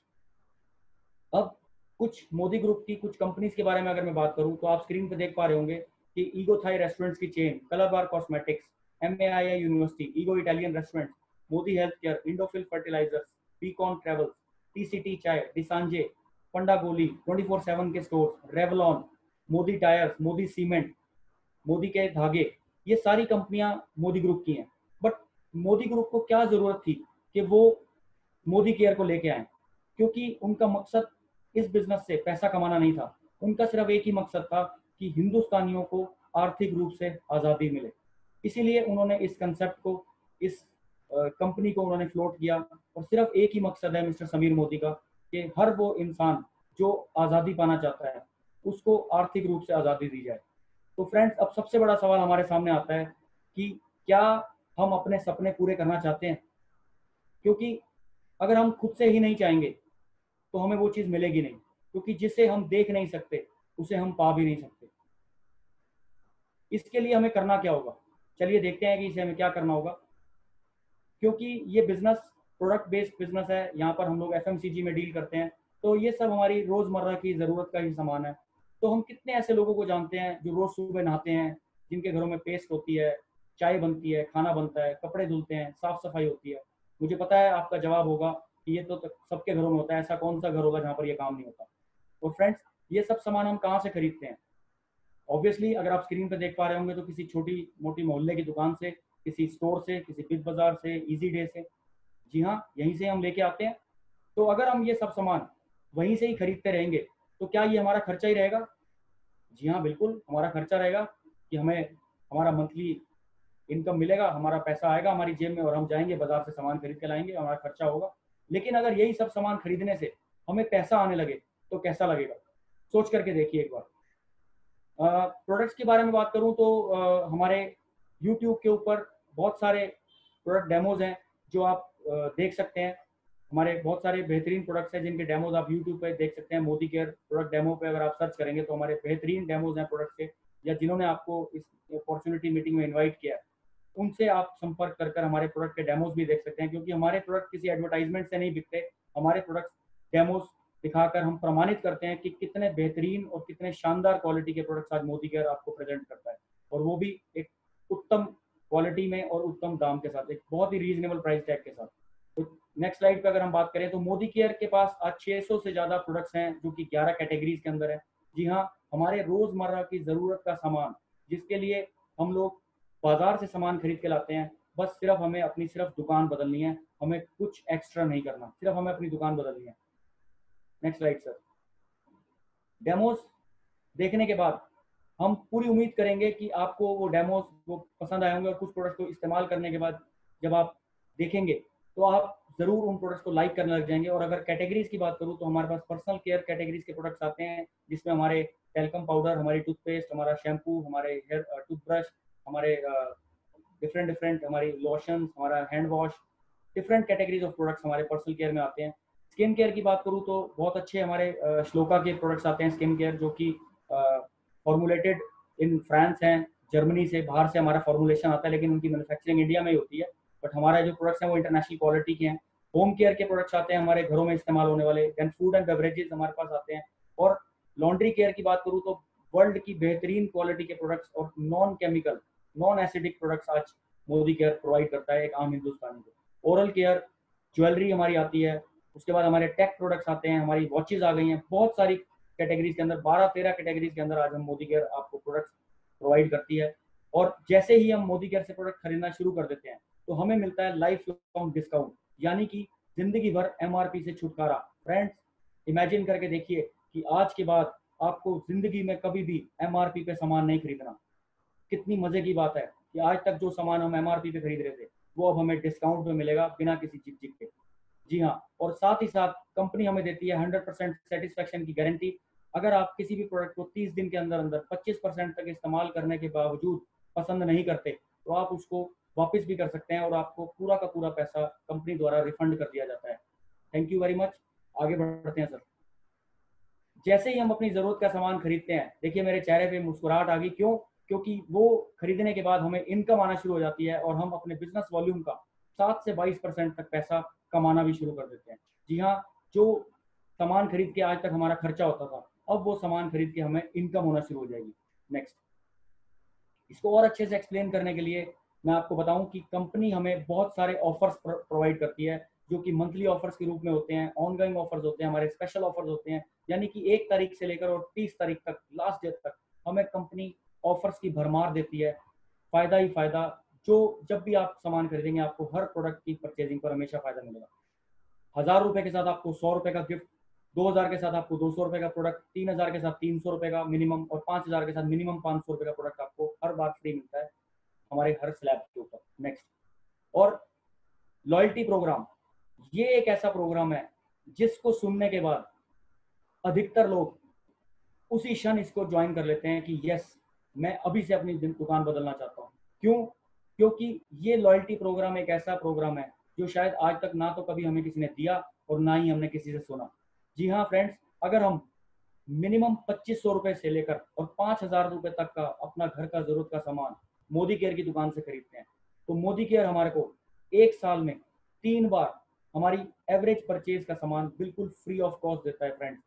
अब कुछ मोदी ग्रुप की कुछ कंपनीज के बारे में अगर मैं बात करूं तो आप स्क्रीन पे देख पा रहे होंगे कि ईगो थाई रेस्टोरेंट्स की चेन, Colorbar cosmetics, MAIA university, Ego Italian restaurant, Modi health care, Indofil fertilisers, Beacon travels, TCT chai, डिसांजे, पंडा गोली, 24/7 के stores, Revlon, Modi tyres, Modi cement, Modi के धागे, ये सारी कंपनियां मोदी ग्रुप की हैं। बट मोदी ग्रुप को क्या जरूरत थी कि वो मोदी केयर को लेके आए? क्योंकि उनका मकसद इस बिजनेस से पैसा कमाना नहीं था, उनका सिर्फ एक ही मकसद था कि हिंदुस्तानियों को आर्थिक रूप से आज़ादी मिले। इसीलिए उन्होंने इस कंसेप्ट को, इस कंपनी को उन्होंने फ्लोट किया, और सिर्फ एक ही मकसद है मिस्टर समीर मोदी का कि हर वो इंसान जो आज़ादी पाना चाहता है उसको आर्थिक रूप से आज़ादी दी जाए। तो फ्रेंड्स, अब सबसे बड़ा सवाल हमारे सामने आता है कि क्या हम अपने सपने पूरे करना चाहते हैं? क्योंकि अगर हम खुद से ही नहीं चाहेंगे तो हमें वो चीज़ मिलेगी नहीं, क्योंकि जिसे हम देख नहीं सकते उसे हम पा भी नहीं सकते। इसके लिए हमें करना क्या होगा? चलिए देखते हैं कि इसे हमें क्या करना होगा। क्योंकि ये बिजनेस प्रोडक्ट बेस्ड बिजनेस है, यहाँ पर हम लोग FMCG में डील करते हैं, तो ये सब हमारी रोज़मर्रा की ज़रूरत का ही सामान है। तो हम कितने ऐसे लोगों को जानते हैं जो रोज़ सुबह नहाते हैं, जिनके घरों में पेस्ट होती है, चाय बनती है, खाना बनता है, कपड़े धुलते हैं, साफ सफाई होती है। मुझे पता है आपका जवाब होगा कि ये तो सबके घरों में होता है, ऐसा कौन सा घर होगा जहाँ पर ये काम नहीं होता। तो फ्रेंड्स, ये सब सामान हम कहाँ से खरीदते हैं? ऑब्वियसली अगर आप स्क्रीन पे देख पा रहे होंगे तो किसी छोटी मोटी मोहल्ले की दुकान से, किसी स्टोर से, किसी बिग बाजार से, इजी डे से। जी हाँ, यहीं से हम लेके आते हैं। तो अगर हम ये सब सामान वहीं से ही खरीदते रहेंगे तो क्या ये हमारा खर्चा ही रहेगा? जी हाँ, बिल्कुल हमारा खर्चा रहेगा कि हमें हमारा मंथली इनकम मिलेगा, हमारा पैसा आएगा हमारी जेब में और हम जाएंगे बाजार से सामान खरीद के लाएंगे, हमारा खर्चा होगा। लेकिन अगर यही सब सामान खरीदने से हमें पैसा आने लगे तो कैसा लगेगा? सोच करके देखिए एक बार। प्रोडक्ट्स के बारे में बात करूं तो हमारे YouTube के ऊपर बहुत सारे प्रोडक्ट डेमोज हैं जो आप देख सकते हैं। हमारे बहुत सारे बेहतरीन प्रोडक्ट्स हैं जिनके डेमोज आप YouTube पे देख सकते हैं। मोदी केयर प्रोडक्ट डेमो पे अगर आप सर्च करेंगे तो हमारे बेहतरीन डेमोज हैं प्रोडक्ट्स के, या जिन्होंने आपको इस अपॉर्चुनिटी मीटिंग में इन्वाइट किया उनसे आप संपर्क कर हमारे प्रोडक्ट के डेमोज भी देख सकते हैं। क्योंकि हमारे प्रोडक्ट किसी एडवर्टाइजमेंट से नहीं बिकते, हमारे प्रोडक्ट डेमोज दिखाकर हम प्रमाणित करते हैं कि कितने बेहतरीन और कितने शानदार क्वालिटी के प्रोडक्ट्स आज मोदी केयर आपको प्रेजेंट करता है, और वो भी एक उत्तम क्वालिटी में और उत्तम दाम के साथ, एक बहुत ही रीजनेबल प्राइस टैग के साथ। तो नेक्स्ट स्लाइड पे अगर हम बात करें तो मोदी केयर के पास आज 600 से ज़्यादा प्रोडक्ट्स हैं जो कि 11 कैटेगरीज के अंदर है। जी हाँ, हमारे रोज़मर्रा की ज़रूरत का सामान जिसके लिए हम लोग बाजार से सामान खरीद के लाते हैं, बस सिर्फ हमें अपनी सिर्फ दुकान बदलनी है, हमें कुछ एक्स्ट्रा नहीं करना, सिर्फ हमें अपनी दुकान बदलनी है। Next slide sir. डेमोस देखने के बाद हम पूरी उम्मीद करेंगे कि आपको वो डेमोस वो पसंद आए होंगे, और कुछ प्रोडक्ट्स को इस्तेमाल करने के बाद जब आप देखेंगे तो आप ज़रूर उन प्रोडक्ट्स को लाइक करने लग जाएंगे। और अगर कैटेगरीज की बात करूँ तो हमारे पास पर्सनल केयर कैटेगरीज के प्रोडक्ट्स आते हैं, जिसमें हमारे टेल्कम पाउडर, हमारी टूथपेस्ट, हमारा शैम्पू, हमारे हेयर टूथब्रश, हमारे डिफरेंट डिफरेंट हमारी लोशंस, हमारा hand wash, different categories of products हमारे पर्सनल केयर में आते हैं। स्किन केयर की बात करूँ तो बहुत अच्छे हमारे श्लोका के प्रोडक्ट्स आते हैं स्किन केयर, जो कि फॉर्मुलेटेड इन फ्रांस हैं, जर्मनी से, बाहर से हमारा फॉर्मुलेशन आता है, लेकिन उनकी मैन्युफैक्चरिंग इंडिया में ही होती है, बट हमारे जो प्रोडक्ट्स हैं वो इंटरनेशनल क्वालिटी के हैं। होम केयर के प्रोडक्ट्स आते हैं हमारे घरों में इस्तेमाल होने वाले, देन फूड एंड बेवरेजेस हमारे पास आते हैं, और लॉन्ड्री केयर की बात करूँ तो वर्ल्ड की बेहतरीन क्वालिटी के प्रोडक्ट्स और non chemical, non acidic products आज मोदी केयर प्रोवाइड करता है एक आम हिंदुस्तानी को। ओरल केयर, ज्वेलरी हमारी आती है, उसके बाद हमारे टेक प्रोडक्ट्स आते हैं, हमारी वॉचेज आ गई हैं, बहुत सारी कैटेगरीज के अंदर, 12-13 कैटेगरीज के अंदर आज हम मोदी केयर आपको प्रोडक्ट्स प्रोवाइड करती है। और जैसे ही हम मोदी केयर से प्रोडक्ट खरीदना शुरू कर देते हैं तो हमें मिलता है लाइफ लॉन्ग डिस्काउंट, यानी कि जिंदगी भर एमआरपी से छुटकारा। फ्रेंड्स, इमेजिन करके देखिए कि आज के बाद आपको जिंदगी में कभी भी एमआरपी पे सामान नहीं खरीदना। कितनी मजे की बात है कि आज तक जो सामान हम एमआरपी पे खरीद रहे थे वो अब हमें डिस्काउंट पे मिलेगा बिना किसी चिक के। जी हाँ, और साथ ही साथ कंपनी हमें देती है 100% सेटिस्फेक्शन की गारंटी। अगर आप किसी भी प्रोडक्ट को 30 दिन के अंदर अंदर 25% तक इस्तेमाल करने के बावजूद पसंद नहीं करते तो आप उसको वापस भी कर सकते हैं और आपको पूरा का पूरा पैसा कंपनी द्वारा रिफंड कर दिया जाता है। Thank you very much. आगे बढ़ते हैं सर। जैसे ही हम अपनी जरूरत का सामान खरीदते हैं, देखिए मेरे चेहरे पे मुस्कुराहट आ गई, क्यों? क्योंकि वो खरीदने के बाद हमें इनकम आना शुरू हो जाती है और हम अपने बिजनेस वॉल्यूम का 7 से 22% तक पैसा कमाना भी शुरू कर देते हैं। जी हाँ, जो सामान खरीद के आज तक हमारा खर्चा होता था, अब वो सामान खरीद के हमें इनकम होना शुरू हो जाएगी। नेक्स्ट, इसको और अच्छे से एक्सप्लेन करने के लिए मैं आपको बताऊं कि कंपनी हमें बहुत सारे ऑफर्स प्रोवाइड करती है, जो कि मंथली ऑफर्स के रूप में होते हैं, ऑनगोइंग ऑफर्स होते हैं, हमारे स्पेशल ऑफर्स होते हैं, यानी कि 1 तारीख से लेकर और 30 तारीख तक, लास्ट डेट तक हमें कंपनी ऑफर्स की भरमार देती है। फायदा ही फायदा, जो जब भी आप सामान खरीदेंगे आपको हर प्रोडक्ट की परचेजिंग पर हमेशा फायदा मिलेगा। 1000 रुपए के साथ आपको 100 रुपए का गिफ्ट, 2000 के साथ आपको 200 रुपए का प्रोडक्ट, 3000 के साथ 300 रुपए का मिनिमम, और 5000 के साथ मिनिमम 500 रुपए का प्रोडक्ट आपको हर बार फ्री मिलता है हमारे हर स्लैब के ऊपर। नेक्स्ट, और लॉयल्टी प्रोग्राम, ये एक ऐसा प्रोग्राम है जिसको सुनने के बाद अधिकतर लोग उसी क्षण इसको ज्वाइन कर लेते हैं कि यस, मैं अभी से अपनी दुकान बदलना चाहता हूँ। क्यों? क्योंकि ये लॉयल्टी प्रोग्राम एक ऐसा प्रोग्राम है जो शायद आज तक ना तो कभी हमें किसी ने दिया और ना ही हमने किसी से सुना। जी हाँ फ्रेंड्स, अगर हम मिनिमम 2500 रुपए से लेकर और 5000 रुपए तक का अपना घर का जरूरत का सामान मोदी केयर की दुकान से खरीदते हैं तो मोदी केयर हमारे को 1 साल में 3 बार हमारी एवरेज परचेज का सामान बिल्कुल फ्री ऑफ कॉस्ट देता है। फ्रेंड्स,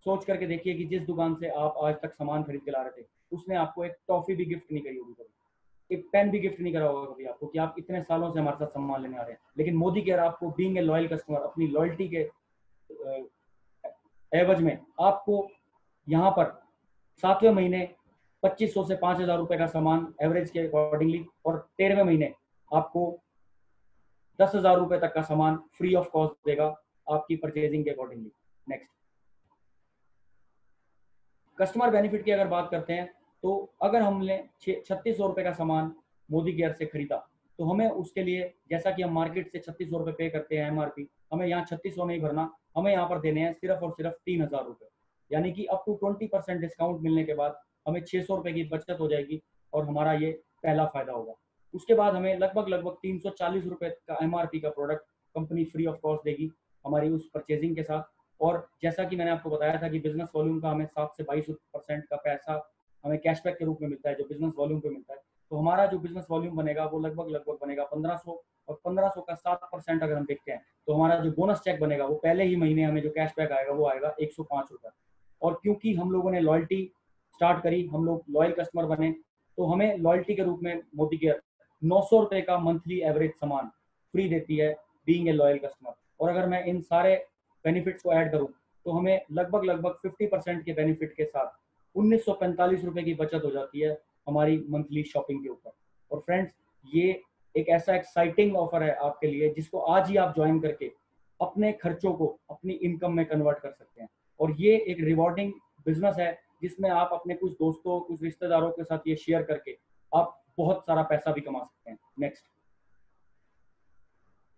सोच करके देखिए कि जिस दुकान से आप आज तक सामान खरीद के ला रहे थे उसने आपको एक टॉफी भी गिफ्ट नहीं करी होगी कभी, एक पेन भी गिफ्ट नहीं करा होगा कभी आपको, कि आप इतने सालों से हमारे साथ सामान लेने आ रहे हैं। लेकिन मोदी केयर आपको बीइंग ए लॉयल कस्टमर, अपनी लॉयल्टी के एवज में आपको यहाँ पर 7वें महीने 2500 से 5000 रुपए का सामान एवरेज के अकॉर्डिंगली, और 13वें महीने आपको 10,000 रुपए तक का सामान फ्री ऑफ कॉस्ट देगा आपकी परचेजिंग के अकॉर्डिंगली। नेक्स्ट, कस्टमर बेनिफिट की अगर बात करते हैं तो अगर हमने 3600 रुपए का सामान मोदी केयर से खरीदा तो हमें उसके लिए, जैसा कि हम मार्केट से 3600 रुपए पे करते हैं एमआरपी, हमें यहाँ 3600 नहीं भरना, हमें यहाँ पर देने हैं सिर्फ और सिर्फ 3000 रुपए, यानी कि अप टू 20% डिस्काउंट मिलने के बाद हमें 600 रुपए की बचत हो जाएगी और हमारा ये पहला फायदा होगा। उसके बाद हमें लगभग 340 रुपए का एमआरपी का product company free of cost देगी हमारी उस परचेजिंग के साथ। और जैसा कि मैंने आपको बताया था कि बिजनेस वॉल्यूम का हमें 7 से 22% का पैसा हमें कैशबैक के रूप में मिलता है जो बिजनेस वॉल्यूम पे मिलता है, तो हमारा जो बिजनेस वॉल्यूम बनेगा वो लगभग बनेगा 1500, और 1500 का 7% अगर हम देखते हैं तो हमारा जो बोनस चेक बनेगा वो पहले ही महीने हमें जो कैशबैक आएगा वो आएगा 105 रुपये। और क्योंकि हम लोगों ने लॉयल्टी स्टार्ट करी, हम लोग लॉयल कस्टमर बने, तो हमें लॉयल्टी के रूप में मोदी केयर 900 रुपये का मंथली एवरेज सामान फ्री देती है बीइंग ए लॉयल कस्टमर। और अगर मैं इन सारे बेनिफिट्स को ऐड करूं तो हमें लगभग 50% के बेनिफिट के साथ 1945 रुपए की बचत हो जाती है हमारी मंथली शॉपिंग के ऊपर। और फ्रेंड्स, ये एक ऐसा एक्साइटिंग ऑफर है आपके लिए जिसको आज ही आप ज्वाइन करके अपने खर्चों को अपनी इनकम में कन्वर्ट कर सकते हैं। और ये एक रिवॉर्डिंग बिजनेस है जिसमें आप अपने कुछ दोस्तों, कुछ रिश्तेदारों के साथ ये शेयर करके आप बहुत सारा पैसा भी कमा सकते हैं। नेक्स्ट,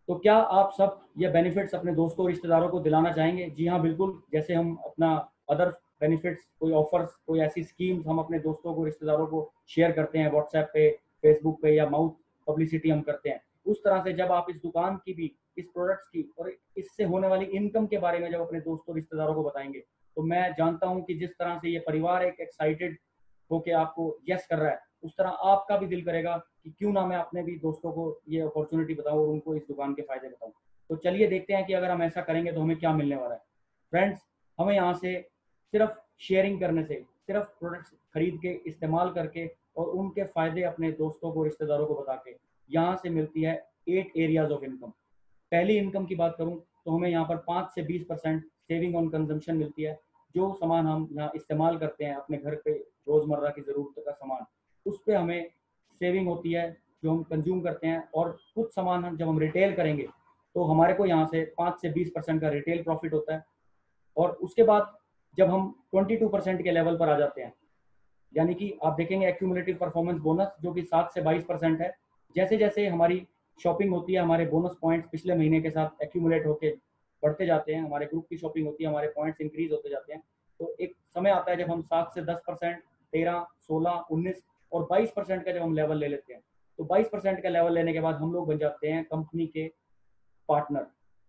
तो क्या आप सब ये बेनिफिट्स अपने दोस्तों और रिश्तेदारों को दिलाना चाहेंगे? जी हाँ बिल्कुल, जैसे हम अपना अदर बेनिफिट्स, कोई ऑफर्स, कोई ऐसी स्कीम्स हम अपने दोस्तों को, रिश्तेदारों को शेयर करते हैं व्हाट्सएप पे, फेसबुक पे, या माउथ पब्लिसिटी हम करते हैं, उस तरह से जब आप इस दुकान की भी, इस प्रोडक्ट्स की और इससे होने वाली इनकम के बारे में जब अपने दोस्तों रिश्तेदारों को बताएंगे, तो मैं जानता हूँ कि जिस तरह से ये परिवार एक एक्साइटेड होके आपको यस कर रहा है, उस तरह आपका भी दिल करेगा कि क्यों ना मैं अपने भी दोस्तों को ये अपॉर्चुनिटी बताऊं और उनको इस दुकान के फायदे बताऊं। तो चलिए देखते हैं कि अगर हम ऐसा करेंगे तो हमें क्या मिलने वाला है। फ्रेंड्स, हमें यहाँ से सिर्फ शेयरिंग करने से, सिर्फ प्रोडक्ट्स खरीद के इस्तेमाल करके और उनके फायदे अपने दोस्तों को रिश्तेदारों को बता के यहाँ से मिलती है 8 एरियाज ऑफ इनकम। पहली इनकम की बात करूँ तो हमें यहाँ पर 5 से 20% सेविंग ऑन कंजम्पशन मिलती है। जो सामान हम यहाँ इस्तेमाल करते हैं अपने घर पे, रोज़मर्रा की ज़रूरत का सामान, उस पर हमें सेविंग होती है जो हम कंज्यूम करते हैं। और कुछ सामान हम जब हम रिटेल करेंगे तो हमारे को यहाँ से 5 से 20% का रिटेल प्रॉफिट होता है। और उसके बाद जब हम 22% के लेवल पर आ जाते हैं, यानी कि आप देखेंगे एक्यूमुलेटिव परफॉर्मेंस बोनस जो कि 7 से 22% है, जैसे जैसे हमारी शॉपिंग होती है, हमारे बोनस पॉइंट्स पिछले महीने के साथ एक्यूमुलेट होके बढ़ते जाते हैं, हमारे ग्रुप की शॉपिंग होती है, हमारे पॉइंट्स इंक्रीज होते जाते हैं। तो एक समय आता है जब हम 7 से 10%, 13, 16, 19 और 22% का जब हम लेवल ले लेते हैं, तो 22% का लेवल लेने के बाद हम लोग बन जाते हैं कंपनी के पार्टनर।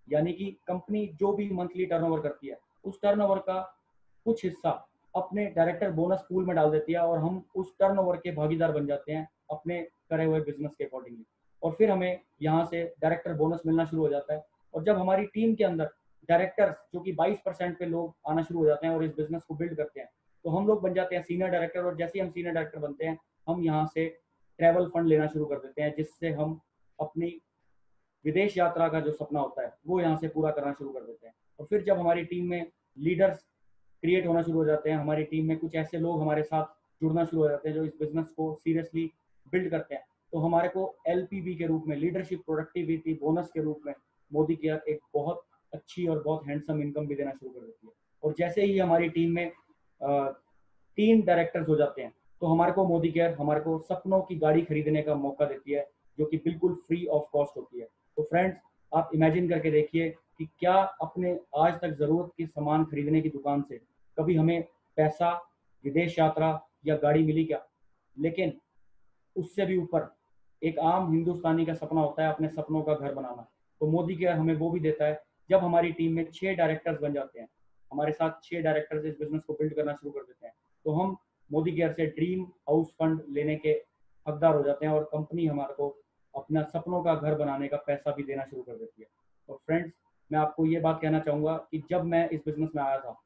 यानी कि कंपनी जो भी मंथली टर्नओवर करती है, उस टर्नओवर का कुछ हिस्सा अपने डायरेक्टर बोनस पूल में डाल देती है और हम उस टर्नओवर के भागीदार बन जाते हैं अपने करे हुए बिजनेस के अकॉर्डिंगली। और फिर हमें यहाँ से डायरेक्टर बोनस मिलना शुरू हो जाता है। और जब हमारी टीम के अंदर डायरेक्टर्स जो कि 22% पे लोग आना शुरू हो जाते हैं और इस बिजनेस को बिल्ड करते हैं, तो हम लोग बन जाते हैं सीनियर डायरेक्टर। और जैसे ही हम सीनियर डायरेक्टर बनते हैं, हम यहाँ से ट्रैवल फंड लेना शुरू कर देते हैं, जिससे हम अपनी विदेश यात्रा का जो सपना होता है वो यहाँ से पूरा करना शुरू कर देते हैं। और फिर जब हमारी टीम में लीडर्स क्रिएट होना शुरू हो जाते हैं, हमारी टीम में कुछ ऐसे लोग हमारे साथ जुड़ना शुरू हो जाते हैं जो इस बिजनेस को सीरियसली बिल्ड करते हैं, तो हमारे को एलपीबी के रूप में, लीडरशिप प्रोडक्टिविटी बोनस के रूप में मोदी केयर एक बहुत अच्छी और बहुत हैंडसम इनकम भी देना शुरू कर देती है। और जैसे ही हमारी टीम में 3 डायरेक्टर्स हो जाते हैं, तो हमारे को मोदी केयर हमारे को सपनों की गाड़ी खरीदने का मौका देती है, जो कि बिल्कुल फ्री ऑफ कॉस्ट होती है। तो फ्रेंड्स, आप इमेजिन करके देखिए कि क्या अपने आज तक ज़रूरत के सामान खरीदने की दुकान से कभी हमें पैसा, विदेश यात्रा या गाड़ी मिली क्या? लेकिन उससे भी ऊपर एक आम हिंदुस्तानी का सपना होता है अपने सपनों का घर बनाना। तो मोदी केयर हमें वो भी देता है जब हमारी टीम में 6 डायरेक्टर्स बन जाते हैं, हमारे साथ 6 डायरेक्टर्स इस बिजनेस को बिल्ड करना शुरू कर देते हैं, तो हम मोदी केयर से ड्रीम हाउस फंड लेने के हकदार हो जाते हैं और कंपनी हमारे को अपना सपनों का घर बनाने का पैसा भी देना शुरू कर देती है। और फ्रेंड्स, मैं आपको ये बात कहना चाहूँगा कि जब मैं इस बिजनेस में आया था,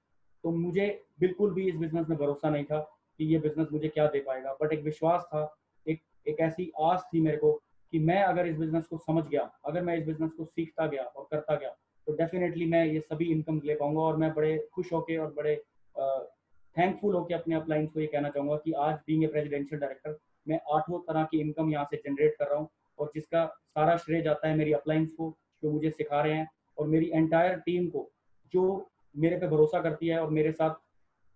तो मुझे बिल्कुल भी इस बिजनेस में भरोसा नहीं था कि ये बिजनेस मुझे क्या दे पाएगा, बट एक विश्वास था, एक ऐसी आस थी मेरे को कि मैं अगर इस बिजनेस को समझ गया, अगर मैं इस बिजनेस को सीखता गया और करता गया, तो डेफिनेटली मैं ये सभी इनकम ले पाऊंगा। और मैं बड़े खुश होके और बड़े थैंकफुल होके अपने अपलाइंस को ये कहना चाहूँगा कि आज बीइंग ए प्रेसिडेंशियल डायरेक्टर मैं 8 तरह की इनकम यहाँ से जनरेट कर रहा हूँ, और जिसका सारा श्रेय जाता है मेरी अपलाइंस को जो मुझे सिखा रहे हैं, और मेरी एंटायर टीम को जो मेरे पे भरोसा करती है और मेरे साथ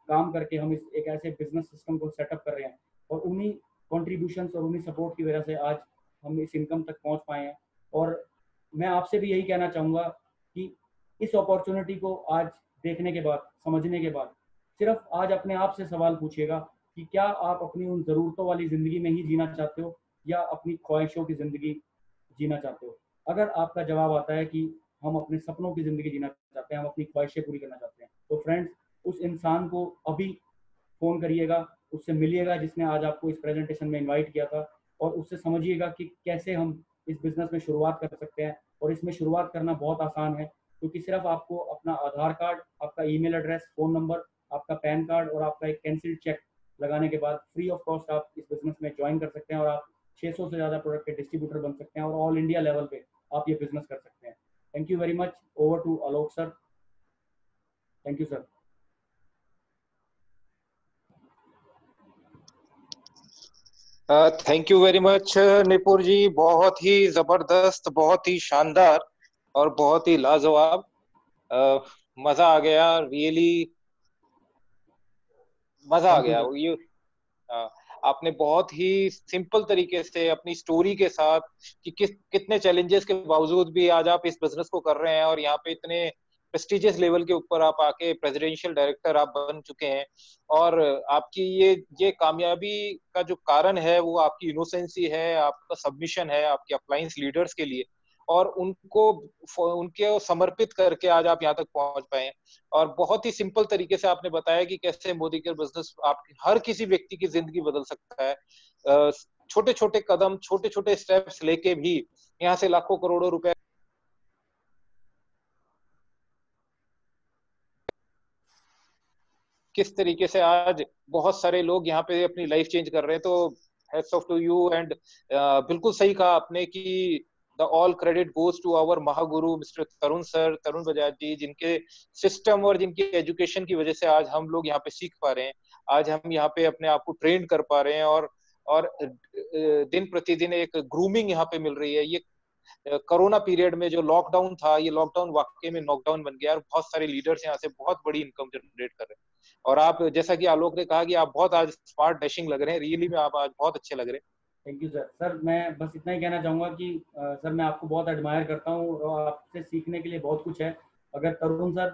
काम करके हम इस एक ऐसे बिजनेस सिस्टम को सेटअप कर रहे हैं। और उन्हीं कॉन्ट्रीब्यूशंस और उन्हीं सपोर्ट की वजह से आज हम इस इनकम तक पहुंच पाए हैं। और मैं आपसे भी यही कहना चाहूँगा कि इस अपॉर्चुनिटी को आज देखने के बाद, समझने के बाद, सिर्फ आज अपने आप से सवाल पूछिएगा कि क्या आप अपनी उन ज़रूरतों वाली ज़िंदगी में ही जीना चाहते हो या अपनी ख्वाहिशों की ज़िंदगी जीना चाहते हो। अगर आपका जवाब आता है कि हम अपने सपनों की ज़िंदगी जीना चाहते हैं, हम अपनी ख्वाहिशें पूरी करना चाहते हैं, तो फ्रेंड्स, उस इंसान को अभी फ़ोन करिएगा, उससे मिलिएगा जिसने आज आपको इस प्रेजेंटेशन में इनवाइट किया था, और उससे समझिएगा कि कैसे हम इस बिज़नेस में शुरुआत कर सकते हैं। और इसमें शुरुआत करना बहुत आसान है, क्योंकि सिर्फ आपको अपना आधार कार्ड, आपका ईमेल एड्रेस, फ़ोन नंबर, आपका पैन कार्ड और आपका एक कैंसिल चेक लगाने के बाद फ्री ऑफ कॉस्ट आप इस बिज़नेस में ज्वाइन कर सकते हैं, और आप 600 से ज़्यादा प्रोडक्ट के डिस्ट्रीब्यूटर बन सकते हैं, और ऑल इंडिया लेवल पे आप ये बिज़नेस कर सकते हैं। Thank you very much. Over to Alok sir. Thank you sir. Thank you very much Nipur ji, बहुत ही जबरदस्त, बहुत ही शानदार और बहुत ही लाजवाब। मजा आ गया, रियली मजा आ थैंक यू गया। सर। ये आपने बहुत ही सिंपल तरीके से अपनी स्टोरी के साथ कि कितने चैलेंजेस के बावजूद भी आज आप इस बिजनेस को कर रहे हैं और यहाँ पे इतने प्रेस्टिजियस लेवल के ऊपर आप आके प्रेसिडेंशियल डायरेक्टर आप बन चुके हैं। और आपकी ये कामयाबी का जो कारण है वो आपकी इनोसेंसी है, आपका सबमिशन है आपके अप्लायंस लीडर्स के लिए, और उनके समर्पित करके आज आप यहाँ तक पहुंच पाए हैं। और बहुत ही सिंपल तरीके से आपने बताया कि कैसे मोदी केयर बिजनेस आप हर किसी व्यक्ति की जिंदगी बदल सकता है। छोटे छोटे कदम, छोटे छोटे स्टेप्स लेके भी यहाँ से लाखों करोड़ों रुपए किस तरीके से आज बहुत सारे लोग यहाँ पे अपनी लाइफ चेंज कर रहे हैं। तो hats off to you. And बिल्कुल सही कहा आपने कि the all credit goes to our महागुरु मिस्टर तरुण सर, तरुण बजाज जी, जिनके सिस्टम और जिनकी एजुकेशन की वजह से आज हम लोग यहाँ पे सीख पा रहे हैं, आज हम यहाँ पे अपने आप को ट्रेन कर पा रहे हैं, और दिन प्रतिदिन एक ग्रूमिंग यहाँ पे मिल रही है। ये कोरोना पीरियड में जो लॉकडाउन था, ये लॉकडाउन वाकई में नॉकडाउन बन गया और बहुत सारे लीडर्स यहाँ से बहुत बड़ी इनकम जनरेट कर रहे हैं। और आप, जैसा कि आलोक ने कहा कि आप बहुत आज स्मार्ट डैशिंग लग रहे हैं, रियली में आप आज बहुत अच्छे लग रहे हैं। Thank you sir. सर मैं बस इतना ही कहना चाहूँगा कि सर मैं आपको बहुत एडमायर करता हूँ और आपसे सीखने के लिए बहुत कुछ है। अगर तरुण सर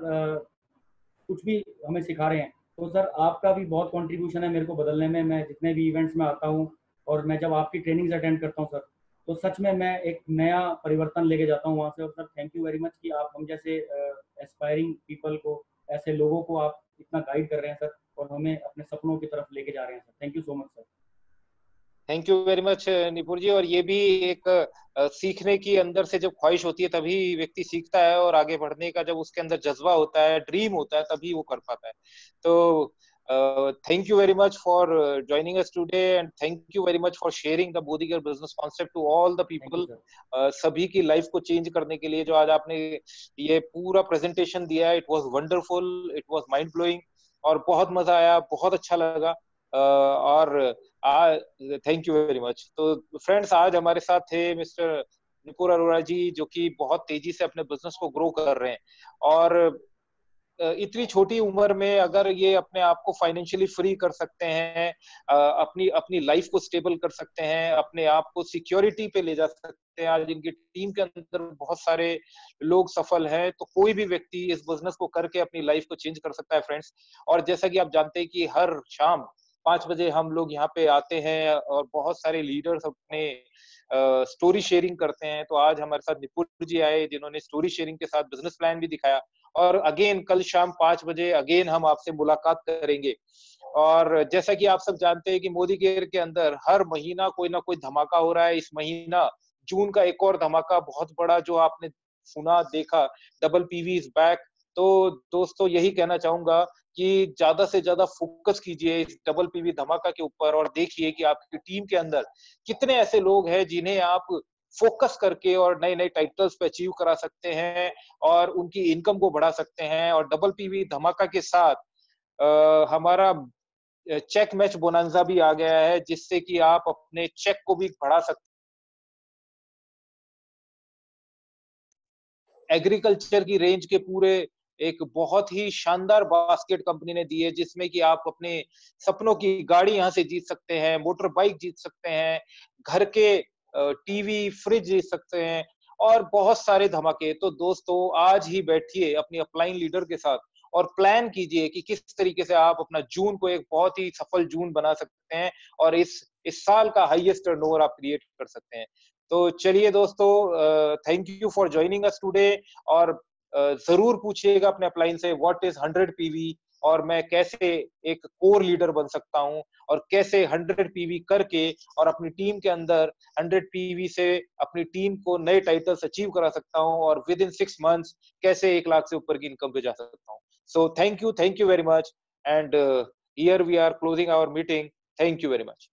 कुछ भी हमें सिखा रहे हैं तो सर आपका भी बहुत कंट्रीब्यूशन है मेरे को बदलने में। मैं जितने भी इवेंट्स में आता हूँ और मैं जब आपकी ट्रेनिंग्स अटेंड करता हूँ सर, तो सच में मैं एक नया परिवर्तन लेके जाता हूँ वहाँ से। और sir thank you very much कि आप हम जैसे एस्पायरिंग पीपल को, ऐसे लोगों को आप इतना गाइड कर रहे हैं सर और हमें अपने सपनों की तरफ लेके जा रहे हैं sir. Thank you so much sir. Thank you very much Nipur ji. और ये भी एक सीखने की अंदर से जब ख्वाहिश होती है तभी व्यक्ति सीखता है, और आगे बढ़ने का जब उसके अंदर जज्बा होता है, ड्रीम होता है, तभी वो कर पाता है। तो thank you very much for joining us today, and thank you very much for sharing the Modi Care business concept to all the people। सभी की लाइफ को चेंज करने के लिए जो आज आपने ये पूरा प्रेजेंटेशन दिया, it was wonderful, it was mind blowing, और बहुत मजा आया, बहुत अच्छा लगा। और थैंक यू वेरी मच। तो फ्रेंड्स, आज हमारे साथ थे मिस्टर निपुर अरोड़ा जी, जो कि बहुत तेजी से अपने बिजनेस को ग्रो कर रहे हैं। और इतनी छोटी उम्र में अगर ये अपने आप को फाइनेंशियली फ्री कर सकते हैं, अपनी अपनी लाइफ को स्टेबल कर सकते हैं, अपने आप को सिक्योरिटी पे ले जा सकते हैं, आज इनकी टीम के अंदर बहुत सारे लोग सफल हैं, तो कोई भी व्यक्ति इस बिजनेस को करके अपनी लाइफ को चेंज कर सकता है फ्रेंड्स। और जैसा कि आप जानते हैं कि हर शाम 5 बजे हम लोग यहाँ पे आते हैं और बहुत सारे लीडर्स अपने स्टोरी शेयरिंग करते हैं। तो आज हमारे साथ निपुर जी आए, जिन्होंने स्टोरी शेयरिंग के साथ बिजनेस प्लान भी दिखाया। और अगेन कल शाम 5 बजे अगेन हम आपसे मुलाकात करेंगे। और जैसा कि आप सब जानते हैं कि मोदी केयर के अंदर हर महीना कोई ना कोई धमाका हो रहा है। इस महीना जून का एक और धमाका बहुत बड़ा जो आपने सुना, देखा, डबल पीवी इज बैक। तो दोस्तों यही कहना चाहूंगा कि ज्यादा से ज्यादा फोकस कीजिए इस डबल पीवी धमाका के ऊपर, और देखिए कि आपकी टीम के अंदर कितने ऐसे लोग हैं जिन्हें आप फोकस करके और नए नए टाइटल्स पे अचीव करा सकते हैं और उनकी इनकम को बढ़ा सकते हैं। और डबल पीवी धमाका के साथ हमारा चेक मैच बोनांजा भी आ गया है, जिससे कि आप अपने चेक को भी बढ़ा सकते हैं। एग्रीकल्चर की रेंज के पूरे एक बहुत ही शानदार बास्केट कंपनी ने दी है, जिसमें कि आप अपने सपनों की गाड़ी यहाँ से जीत सकते हैं, मोटर बाइक जीत सकते हैं, घर के टीवी, फ्रिज जीत सकते हैं, और बहुत सारे धमाके। तो दोस्तों आज ही बैठिए अपनी अपलाइन लीडर के साथ और प्लान कीजिए कि किस तरीके से आप अपना जून को एक बहुत ही सफल जून बना सकते हैं और इस साल का हाईएस्ट टर्नओवर आप क्रिएट कर सकते हैं। तो चलिए दोस्तों, thank you for joining us today. और जरूर पूछिएगा अपने अपलाइन से व्हाट इज 100 पीवी, और मैं कैसे एक कोर लीडर बन सकता हूं, और कैसे 100 पीवी करके और अपनी टीम के अंदर 100 पीवी से अपनी टीम को नए टाइटल्स अचीव करा सकता हूं, और विद इन 6 मंथ्स कैसे 1 लाख से ऊपर की इनकम पे जा सकता हूं। So thank you very much. And here we are closing our meeting. Thank you very much.